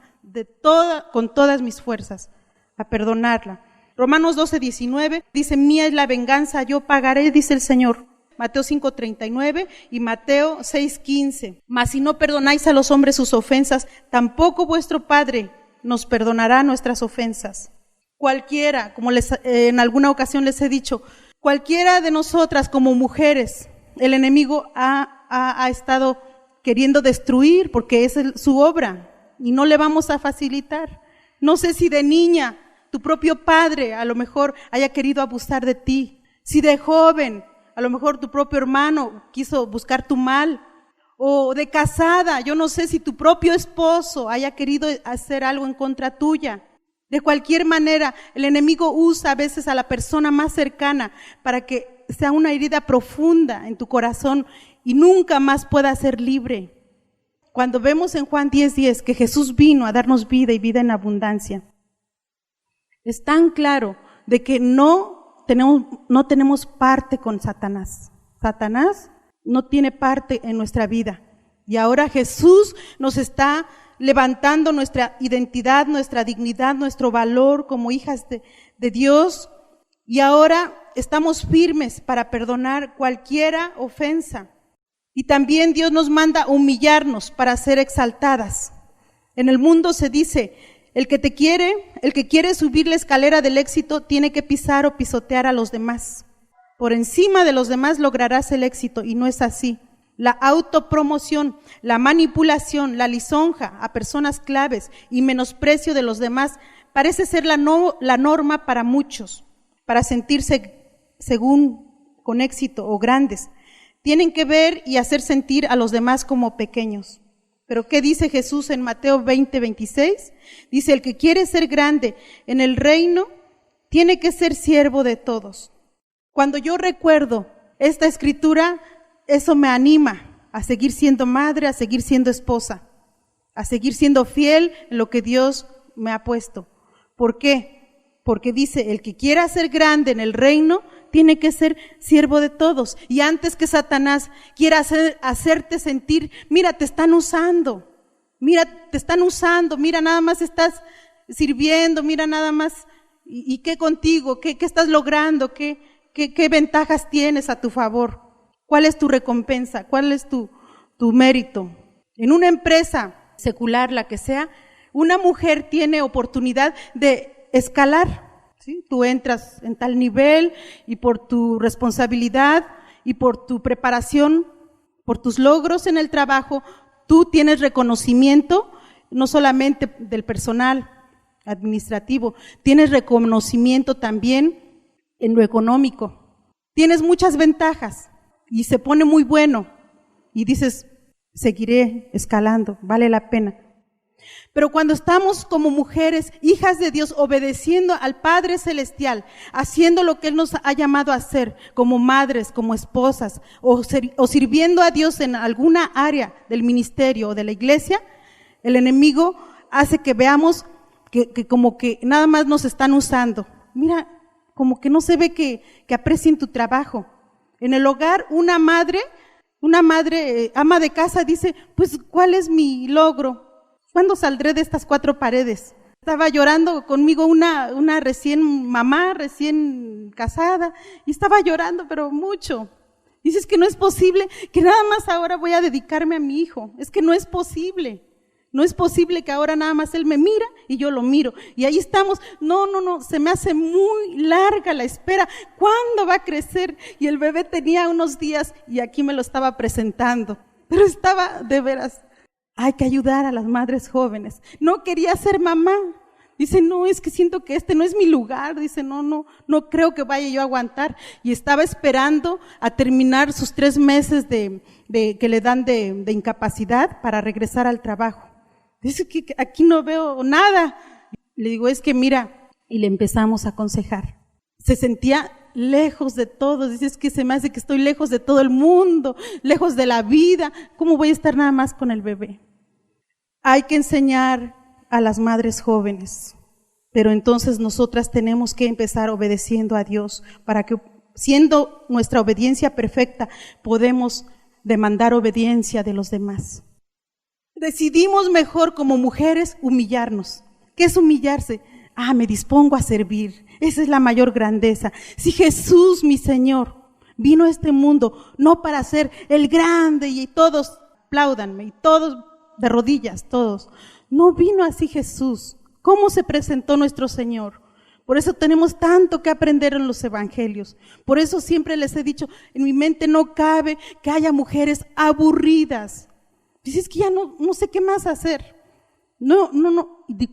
con todas mis fuerzas, a perdonarla. Romanos 12:19 dice, mía es la venganza, yo pagaré, dice el Señor. Mateo 5:39 y Mateo 6:15. Mas si no perdonáis a los hombres sus ofensas, tampoco vuestro Padre nos perdonará nuestras ofensas. Cualquiera, como en alguna ocasión les he dicho, cualquiera de nosotras como mujeres, el enemigo ha estado queriendo destruir porque es su obra y no le vamos a facilitar. No sé si de niña tu propio padre a lo mejor haya querido abusar de ti, si de joven a lo mejor tu propio hermano quiso buscar tu mal, o de casada, yo no sé si tu propio esposo haya querido hacer algo en contra tuya. De cualquier manera, el enemigo usa a veces a la persona más cercana para que sea una herida profunda en tu corazón y nunca más puedas ser libre. Cuando vemos en Juan 10:10 que Jesús vino a darnos vida y vida en abundancia, es tan claro de que no tenemos parte con Satanás. Satanás no tiene parte en nuestra vida. Y ahora Jesús nos está levantando nuestra identidad, nuestra dignidad, nuestro valor como hijas de Dios. Y ahora estamos firmes para perdonar cualquier ofensa. Y también Dios nos manda humillarnos para ser exaltadas. En el mundo se dice, el que quiere subir la escalera del éxito tiene que pisar o pisotear a los demás. Por encima de los demás lograrás el éxito y no es así. La autopromoción, la manipulación, la lisonja a personas claves y menosprecio de los demás parece ser la norma para muchos, para sentirse con éxito o grandes. Tienen que ver y hacer sentir a los demás como pequeños. Pero ¿qué dice Jesús en Mateo 20:26? Dice, el que quiere ser grande en el reino tiene que ser siervo de todos. Cuando yo recuerdo esta escritura, eso me anima a seguir siendo madre, a seguir siendo esposa, a seguir siendo fiel en lo que Dios me ha puesto. ¿Por qué? Porque dice, el que quiera ser grande en el reino tiene que ser siervo de todos. Y antes que Satanás quiera hacerte sentir, mira, te están usando, mira, nada más estás sirviendo, mira nada más, ¿y qué contigo? ¿Qué estás logrando? ¿Qué ventajas tienes a tu favor? ¿Cuál es tu recompensa? ¿Cuál es tu mérito? En una empresa secular, la que sea, una mujer tiene oportunidad de escalar. ¿Sí? Tú entras en tal nivel y por tu responsabilidad y por tu preparación, por tus logros en el trabajo, tú tienes reconocimiento no solamente del personal administrativo, tienes reconocimiento también en lo económico. Tienes muchas ventajas y se pone muy bueno y dices, seguiré escalando, vale la pena. Pero cuando estamos como mujeres, hijas de Dios, obedeciendo al Padre Celestial, haciendo lo que Él nos ha llamado a hacer, como madres, como esposas, o sirviendo a Dios en alguna área del ministerio o de la iglesia, el enemigo hace que veamos que como que nada más nos están usando. Mira, como que no se ve que aprecien tu trabajo. En el hogar, una madre, ama de casa, dice, pues, ¿cuál es mi logro? ¿Cuándo saldré de estas 4 paredes? Estaba llorando conmigo una recién casada, y estaba llorando, pero mucho. Dices que no es posible, que nada más ahora voy a dedicarme a mi hijo. Es que no es posible. No es posible que ahora nada más él me mira y yo lo miro. Y ahí estamos. No, se me hace muy larga la espera. ¿Cuándo va a crecer? Y el bebé tenía unos días y aquí me lo estaba presentando. Pero estaba de veras. Hay que ayudar a las madres jóvenes. No quería ser mamá. Dice, no, es que siento que este no es mi lugar. Dice, no creo que vaya yo a aguantar. Y estaba esperando a terminar sus 3 meses que le dan de incapacidad para regresar al trabajo. Dice que aquí no veo nada. Le digo, es que mira, y le empezamos a aconsejar. Se sentía lejos de todos. Dice, es que se me hace que estoy lejos de todo el mundo, lejos de la vida. ¿Cómo voy a estar nada más con el bebé? Hay que enseñar a las madres jóvenes, pero entonces nosotras tenemos que empezar obedeciendo a Dios para que, siendo nuestra obediencia perfecta, podemos demandar obediencia de los demás. Decidimos mejor como mujeres humillarnos. ¿Qué es humillarse? Me dispongo a servir. Esa es la mayor grandeza. Si Jesús, mi Señor, vino a este mundo no para ser el grande y todos apláudanme y todos de rodillas, todos. No vino así Jesús. ¿Cómo se presentó nuestro Señor? Por eso tenemos tanto que aprender en los evangelios. Por eso siempre les he dicho, en mi mente no cabe que haya mujeres aburridas. Dices que ya no sé qué más hacer. No.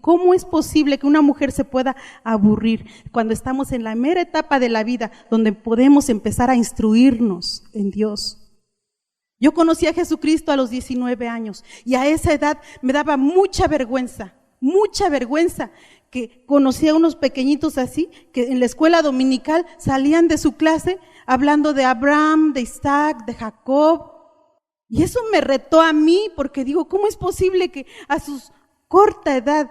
¿Cómo es posible que una mujer se pueda aburrir cuando estamos en la mera etapa de la vida donde podemos empezar a instruirnos en Dios? Yo conocí a Jesucristo a los 19 años y a esa edad me daba mucha vergüenza que conocía a unos pequeñitos así, que en la escuela dominical salían de su clase hablando de Abraham, de Isaac, de Jacob. Y eso me retó a mí porque digo, ¿cómo es posible que a su corta edad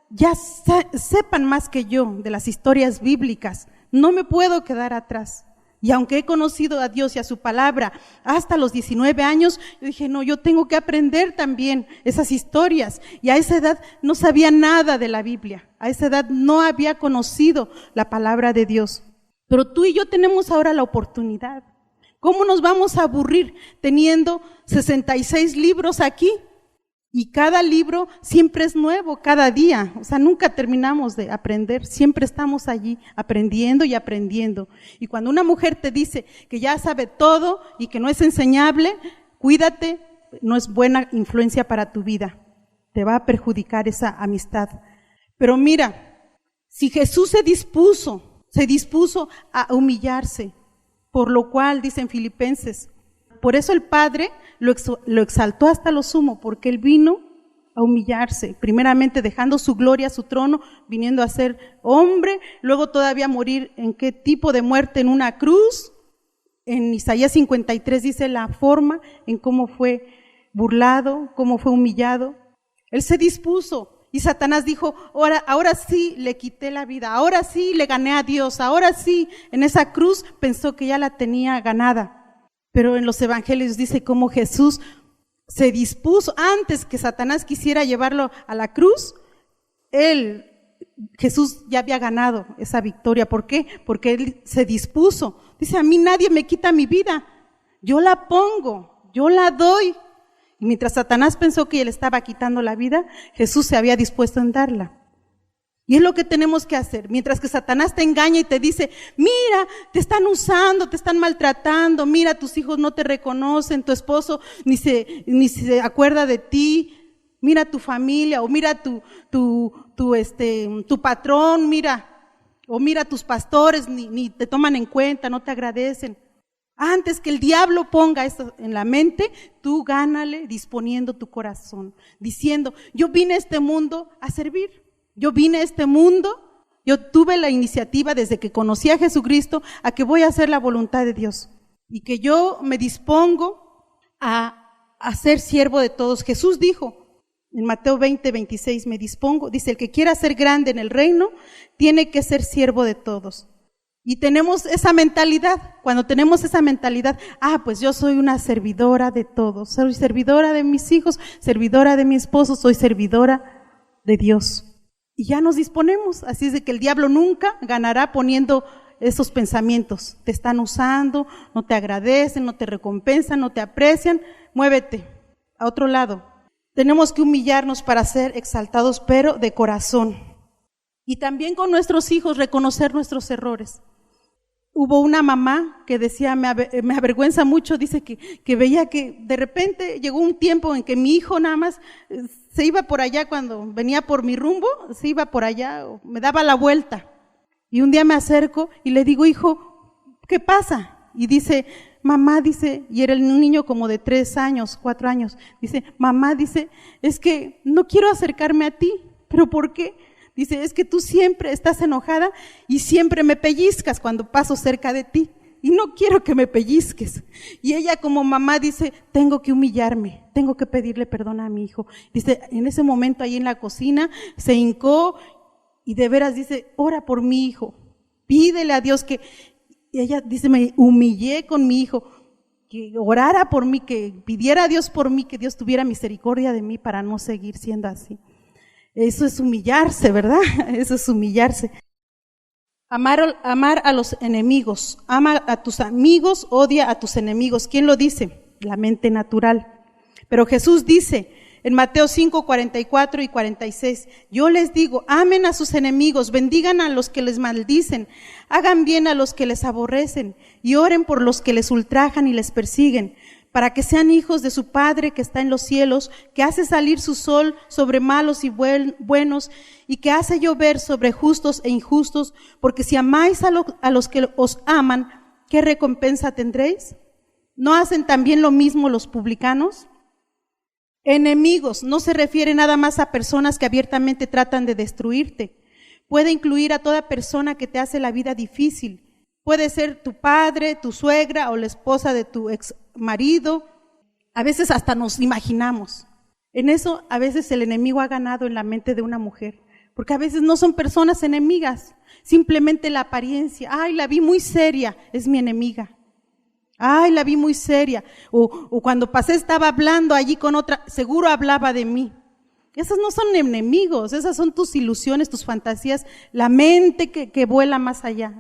ya sepan más que yo de las historias bíblicas? No me puedo quedar atrás. Y aunque he conocido a Dios y a su palabra hasta los 19 años, yo dije, no, yo tengo que aprender también esas historias. Y a esa edad no sabía nada de la Biblia. A esa edad no había conocido la palabra de Dios. Pero tú y yo tenemos ahora la oportunidad. ¿Cómo nos vamos a aburrir teniendo 66 libros aquí? Y cada libro siempre es nuevo, cada día. O sea, nunca terminamos de aprender, siempre estamos allí aprendiendo y aprendiendo. Y cuando una mujer te dice que ya sabe todo y que no es enseñable, cuídate, no es buena influencia para tu vida. Te va a perjudicar esa amistad. Pero mira, si Jesús se dispuso a humillarse, por lo cual, dicen Filipenses, por eso el Padre lo exaltó hasta lo sumo, porque Él vino a humillarse, primeramente dejando su gloria, su trono, viniendo a ser hombre, luego todavía morir en qué tipo de muerte, en una cruz. En Isaías 53 dice la forma en cómo fue burlado, cómo fue humillado. Él se dispuso y Satanás dijo, ahora sí le quité la vida, ahora sí le gané a Dios, ahora sí, en esa cruz pensó que ya la tenía ganada. Pero en los evangelios dice cómo Jesús se dispuso, antes que Satanás quisiera llevarlo a la cruz, Jesús ya había ganado esa victoria. ¿Por qué? Porque Él se dispuso. Dice, a mí nadie me quita mi vida, yo la pongo, yo la doy. Y mientras Satanás pensó que Él estaba quitando la vida, Jesús se había dispuesto en darla. Y es lo que tenemos que hacer. Mientras que Satanás te engaña y te dice, mira, te están usando, te están maltratando, mira, tus hijos no te reconocen, tu esposo ni se acuerda de ti, mira tu familia, o mira tu patrón, o mira tus pastores, ni te toman en cuenta, no te agradecen. Antes que el diablo ponga esto en la mente, tú gánale disponiendo tu corazón, diciendo, yo vine a este mundo a servir. Yo vine a este mundo, yo tuve la iniciativa desde que conocí a Jesucristo a que voy a hacer la voluntad de Dios y que yo me dispongo a ser siervo de todos. Jesús dijo en Mateo 20:26, me dispongo, dice, el que quiera ser grande en el reino tiene que ser siervo de todos. Y tenemos esa mentalidad. Cuando tenemos esa mentalidad, pues yo soy una servidora de todos, soy servidora de mis hijos, servidora de mi esposo, soy servidora de Dios. Y ya nos disponemos, así es de que el diablo nunca ganará poniendo esos pensamientos. Te están usando, no te agradecen, no te recompensan, no te aprecian, muévete a otro lado. Tenemos que humillarnos para ser exaltados, pero de corazón. Y también con nuestros hijos reconocer nuestros errores. Hubo una mamá que decía, me avergüenza mucho, dice que veía que de repente llegó un tiempo en que mi hijo nada más se iba por allá cuando venía por mi rumbo, se iba por allá, me daba la vuelta. Y un día me acerco y le digo, hijo, ¿qué pasa? Y dice, mamá, dice, y era un niño como de 3 años, 4 años, dice, mamá, dice, es que no quiero acercarme a ti. ¿Pero por qué? Dice, es que tú siempre estás enojada y siempre me pellizcas cuando paso cerca de ti. Y no quiero que me pellizques. Y ella como mamá dice, tengo que humillarme, tengo que pedirle perdón a mi hijo. Dice, en ese momento ahí en la cocina se hincó y de veras dice, ora por mi hijo, pídele a Dios que, y ella dice, me humillé con mi hijo, que orara por mí, que pidiera a Dios por mí, que Dios tuviera misericordia de mí para no seguir siendo así. Eso es humillarse, ¿verdad? Eso es humillarse. Amar a los enemigos. Ama a tus amigos, odia a tus enemigos. ¿Quién lo dice? La mente natural. Pero Jesús dice en Mateo 5, 44 y 46, yo les digo, amen a sus enemigos, bendigan a los que les maldicen, hagan bien a los que les aborrecen y oren por los que les ultrajan y les persiguen, para que sean hijos de su Padre que está en los cielos, que hace salir su sol sobre malos y buenos, y que hace llover sobre justos e injustos, porque si amáis a los que os aman, ¿qué recompensa tendréis? ¿No hacen también lo mismo los publicanos? Enemigos no se refiere nada más a personas que abiertamente tratan de destruirte. Puede incluir a toda persona que te hace la vida difícil. Puede ser tu padre, tu suegra o la esposa de tu ex marido. A veces hasta nos imaginamos. En eso a veces el enemigo ha ganado en la mente de una mujer, porque a veces no son personas enemigas, simplemente la apariencia. Ay, la vi muy seria, es mi enemiga. Ay, la vi muy seria. O cuando pasé estaba hablando allí con otra, seguro hablaba de mí. Esos no son enemigos, esas son tus ilusiones, tus fantasías, la mente que vuela más allá.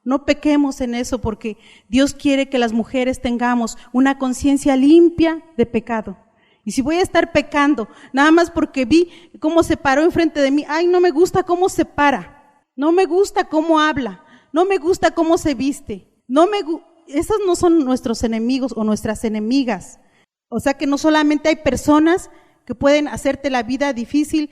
No pequemos en eso, porque Dios quiere que las mujeres tengamos una conciencia limpia de pecado. Y si voy a estar pecando, nada más porque vi cómo se paró enfrente de mí, ay, no me gusta cómo se para, no me gusta cómo habla, no me gusta cómo se viste, esos no son nuestros enemigos o nuestras enemigas. O sea que no solamente hay personas que pueden hacerte la vida difícil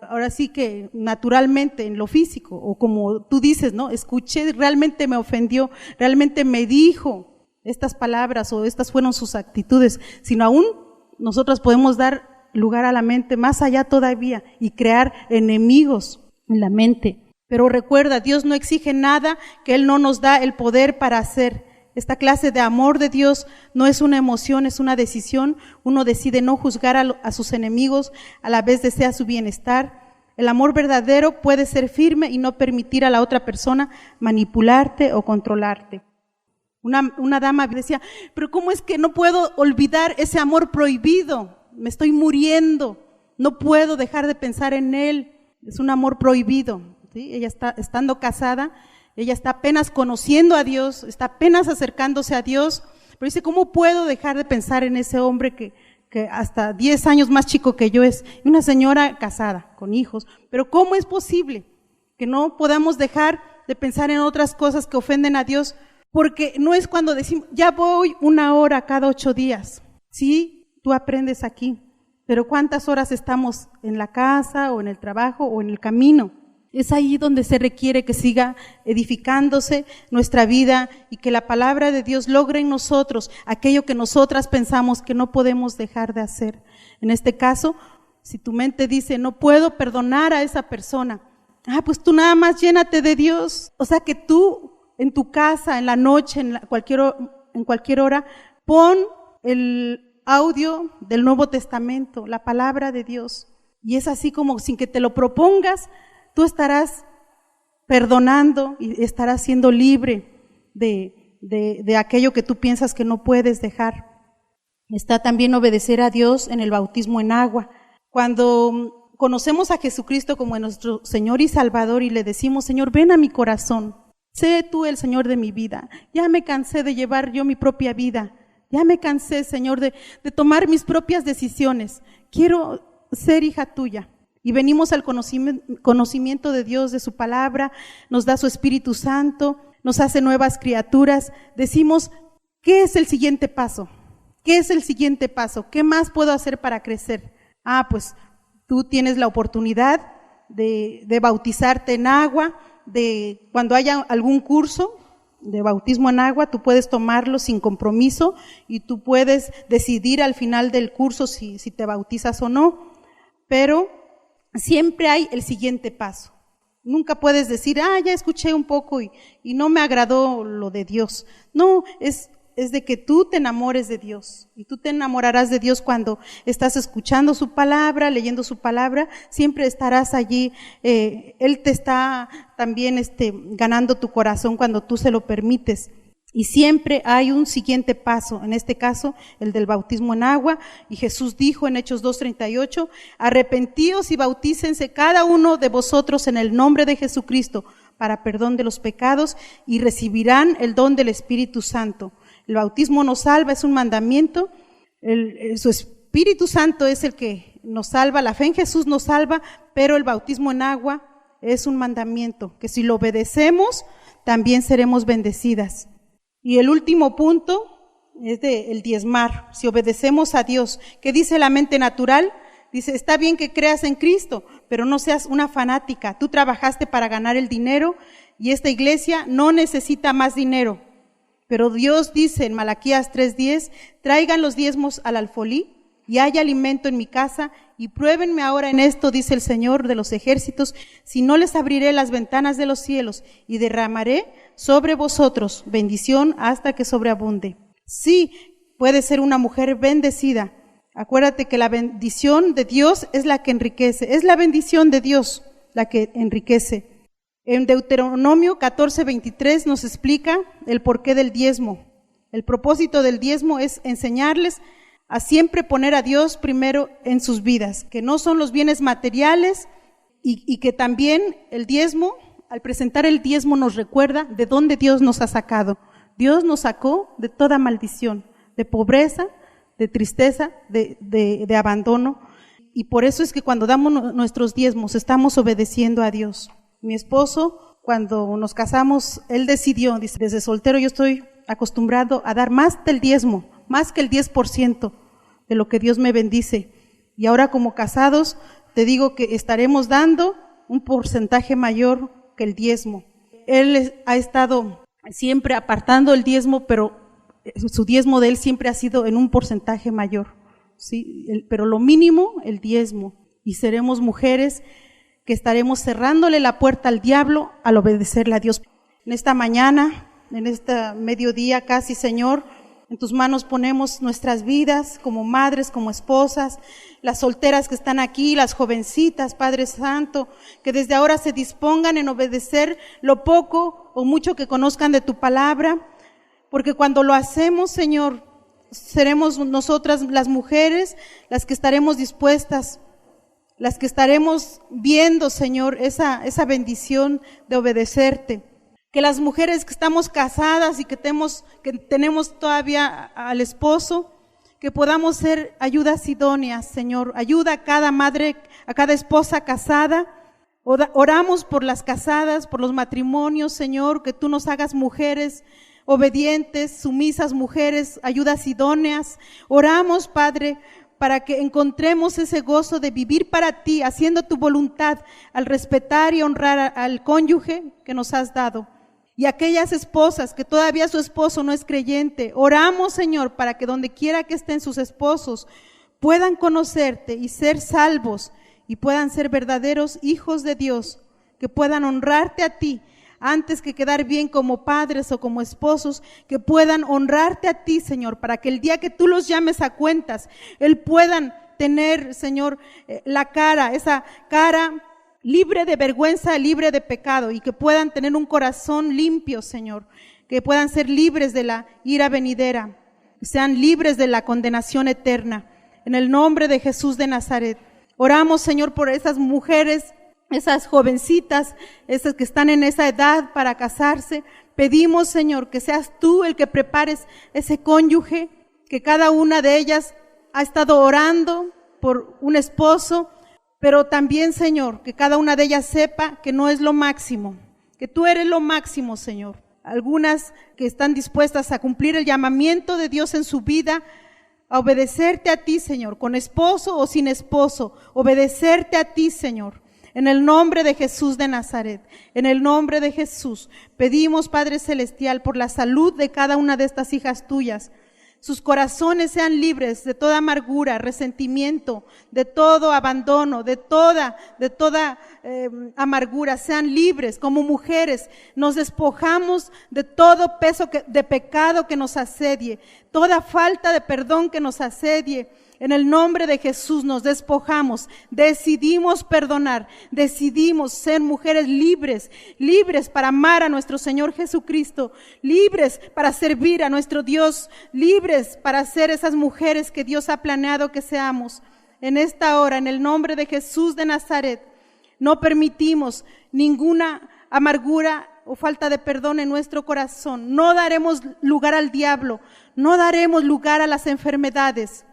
ahora sí que naturalmente en lo físico, o como tú dices, ¿no? Escuché, realmente me ofendió, realmente me dijo estas palabras o estas fueron sus actitudes, sino aún nosotros podemos dar lugar a la mente más allá todavía y crear enemigos en la mente. Pero recuerda, Dios no exige nada que Él no nos da el poder para hacer. Esta clase de amor de Dios no es una emoción, es una decisión. Uno decide no juzgar a sus enemigos, a la vez desea su bienestar. El amor verdadero puede ser firme y no permitir a la otra persona manipularte o controlarte. Una dama decía, pero ¿cómo es que no puedo olvidar ese amor prohibido? Me estoy muriendo, no puedo dejar de pensar en él. Es un amor prohibido, ¿sí? Ella está estando casada. Ella está apenas conociendo a Dios, está apenas acercándose a Dios, pero dice, ¿cómo puedo dejar de pensar en ese hombre que hasta 10 años más chico que yo es? Una señora casada, con hijos, pero ¿cómo es posible que no podamos dejar de pensar en otras cosas que ofenden a Dios? Porque no es cuando decimos, ya voy 1 hora cada 8 días. Sí, tú aprendes aquí, pero ¿cuántas horas estamos en la casa o en el trabajo o en el camino? Es ahí donde se requiere que siga edificándose nuestra vida y que la palabra de Dios logre en nosotros aquello que nosotras pensamos que no podemos dejar de hacer. En este caso, si tu mente dice, no puedo perdonar a esa persona, pues tú nada más llénate de Dios. O sea que tú en tu casa, en la noche, en cualquier hora, pon el audio del Nuevo Testamento, la palabra de Dios. Y es así como sin que te lo propongas, tú estarás perdonando y estarás siendo libre de aquello que tú piensas que no puedes dejar. Está también obedecer a Dios en el bautismo en agua. Cuando conocemos a Jesucristo como nuestro Señor y Salvador y le decimos, Señor, ven a mi corazón, sé tú el Señor de mi vida. Ya me cansé de llevar yo mi propia vida. Ya me cansé, Señor, de tomar mis propias decisiones. Quiero ser hija tuya. Y venimos al conocimiento de Dios, de su palabra, nos da su Espíritu Santo, nos hace nuevas criaturas. Decimos, ¿qué es el siguiente paso? ¿Qué es el siguiente paso? ¿Qué más puedo hacer para crecer? Pues tú tienes la oportunidad de bautizarte en agua, de cuando haya algún curso de bautismo en agua, tú puedes tomarlo sin compromiso y tú puedes decidir al final del curso si te bautizas o no, pero siempre hay el siguiente paso. Nunca puedes decir, ya escuché un poco y no me agradó lo de Dios. No, es de que tú te enamores de Dios. Y tú te enamorarás de Dios cuando estás escuchando su palabra, leyendo su palabra. Siempre estarás allí. Él te está también ganando tu corazón cuando tú se lo permites. Y siempre hay un siguiente paso, en este caso, el del bautismo en agua. Y Jesús dijo en Hechos 2:38, arrepentíos y bautícense cada uno de vosotros en el nombre de Jesucristo para perdón de los pecados y recibirán el don del Espíritu Santo. El bautismo nos salva, es un mandamiento. Su Espíritu Santo es el que nos salva, la fe en Jesús nos salva, pero el bautismo en agua es un mandamiento, que si lo obedecemos, también seremos bendecidas. Y el último punto es el diezmar, si obedecemos a Dios. ¿Qué dice la mente natural? Dice, está bien que creas en Cristo, pero no seas una fanática. Tú trabajaste para ganar el dinero y esta iglesia no necesita más dinero. Pero Dios dice en Malaquías 3:10, traigan los diezmos al alfolí y haya alimento en mi casa y pruébenme ahora en esto, dice el Señor de los ejércitos, si no les abriré las ventanas de los cielos y derramaré sobre vosotros bendición hasta que sobreabunde. Sí, puede ser una mujer bendecida. Acuérdate que la bendición de Dios es la que enriquece, es la bendición de Dios la que enriquece. En Deuteronomio 14:23 nos explica el porqué del diezmo. El propósito del diezmo es enseñarles a siempre poner a Dios primero en sus vidas, que no son los bienes materiales y que también el diezmo, al presentar el diezmo nos recuerda de dónde Dios nos ha sacado. Dios nos sacó de toda maldición, de pobreza, de tristeza, de abandono, y por eso es que cuando damos nuestros diezmos estamos obedeciendo a Dios. Mi esposo, cuando nos casamos, él decidió, dice, desde soltero yo estoy acostumbrado a dar más del diezmo, más que el 10% de lo que Dios me bendice. Y ahora como casados, te digo que estaremos dando un porcentaje mayor que el diezmo. Él ha estado siempre apartando el diezmo, pero su diezmo de él siempre ha sido en un porcentaje mayor, ¿sí? Pero lo mínimo, el diezmo. Y seremos mujeres que estaremos cerrándole la puerta al diablo al obedecerle a Dios. En esta mañana, en este mediodía casi, Señor, en tus manos ponemos nuestras vidas como madres, como esposas, las solteras que están aquí, las jovencitas, Padre Santo, que desde ahora se dispongan en obedecer lo poco o mucho que conozcan de tu palabra, porque cuando lo hacemos, Señor, seremos nosotras las mujeres las que estaremos dispuestas, las que estaremos viendo, Señor, esa bendición de obedecerte. Que las mujeres que estamos casadas y que tenemos todavía al esposo, que podamos ser ayudas idóneas, Señor. Ayuda a cada madre, a cada esposa casada. Oramos por las casadas, por los matrimonios, Señor, que tú nos hagas mujeres obedientes, sumisas mujeres, ayudas idóneas. Oramos, Padre, para que encontremos ese gozo de vivir para ti, haciendo tu voluntad, al respetar y honrar al cónyuge que nos has dado. Y aquellas esposas que todavía su esposo no es creyente, oramos, Señor, para que donde quiera que estén sus esposos puedan conocerte y ser salvos y puedan ser verdaderos hijos de Dios, que puedan honrarte a ti antes que quedar bien como padres o como esposos, que puedan honrarte a ti, Señor, para que el día que tú los llames a cuentas, puedan tener, Señor, esa cara libre de vergüenza, libre de pecado, y que puedan tener un corazón limpio, Señor, que puedan ser libres de la ira venidera, que sean libres de la condenación eterna. En el nombre de Jesús de Nazaret, oramos, Señor, por esas mujeres, esas jovencitas, esas que están en esa edad para casarse. Pedimos, Señor, que seas tú el que prepares ese cónyuge, que cada una de ellas ha estado orando por un esposo, pero también, Señor, que cada una de ellas sepa que no es lo máximo, que tú eres lo máximo, Señor. Algunas que están dispuestas a cumplir el llamamiento de Dios en su vida, a obedecerte a ti, Señor, con esposo o sin esposo, obedecerte a ti, Señor. En el nombre de Jesús de Nazaret, en el nombre de Jesús, pedimos, Padre Celestial, por la salud de cada una de estas hijas tuyas. Sus corazones sean libres de toda amargura, resentimiento, de todo abandono, de toda amargura. Sean libres como mujeres. Nos despojamos de todo peso de pecado que nos asedie, toda falta de perdón que nos asedie. En el nombre de Jesús nos despojamos, decidimos perdonar, decidimos ser mujeres libres, libres para amar a nuestro Señor Jesucristo, libres para servir a nuestro Dios, libres para ser esas mujeres que Dios ha planeado que seamos. En esta hora, en el nombre de Jesús de Nazaret, no permitimos ninguna amargura o falta de perdón en nuestro corazón. No daremos lugar al diablo, no daremos lugar a las enfermedades.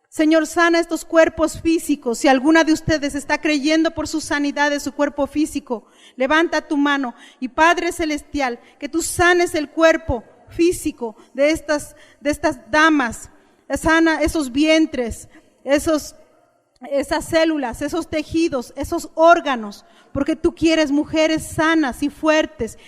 Señor, sana estos cuerpos físicos. Si alguna de ustedes está creyendo por su sanidad de su cuerpo físico, levanta tu mano. Y Padre Celestial, que tú sanes el cuerpo físico de estas damas. Sana esos vientres, esas células, esos tejidos, esos órganos, porque tú quieres mujeres sanas y fuertes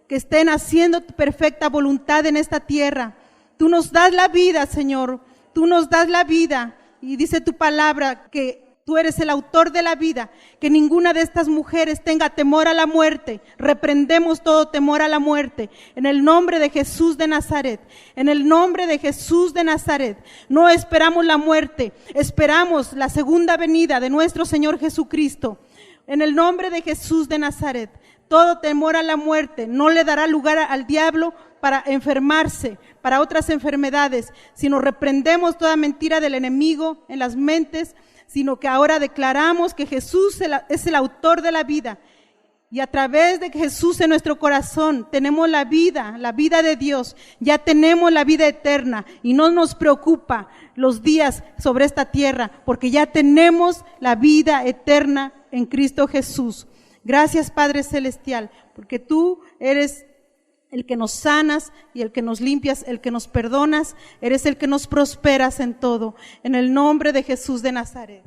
que estén haciendo tu perfecta voluntad en esta tierra. Tú nos das la vida, Señor, tú nos das la vida, y dice tu palabra que tú eres el autor de la vida, que ninguna de estas mujeres tenga temor a la muerte. Reprendemos todo temor a la muerte, en el nombre de Jesús de Nazaret, en el nombre de Jesús de Nazaret. No esperamos la muerte, esperamos la segunda venida de nuestro Señor Jesucristo. En el nombre de Jesús de Nazaret, todo temor a la muerte no le dará lugar al diablo para enfermarse, para otras enfermedades, sino reprendemos toda mentira del enemigo en las mentes, sino que ahora declaramos que Jesús es el autor de la vida. Y a través de Jesús en nuestro corazón tenemos la vida de Dios. Ya tenemos la vida eterna y no nos preocupa los días sobre esta tierra, porque ya tenemos la vida eterna en Cristo Jesús. Gracias, Padre Celestial, porque tú eres el que nos sanas y el que nos limpias, el que nos perdonas, eres el que nos prosperas en todo. En el nombre de Jesús de Nazaret.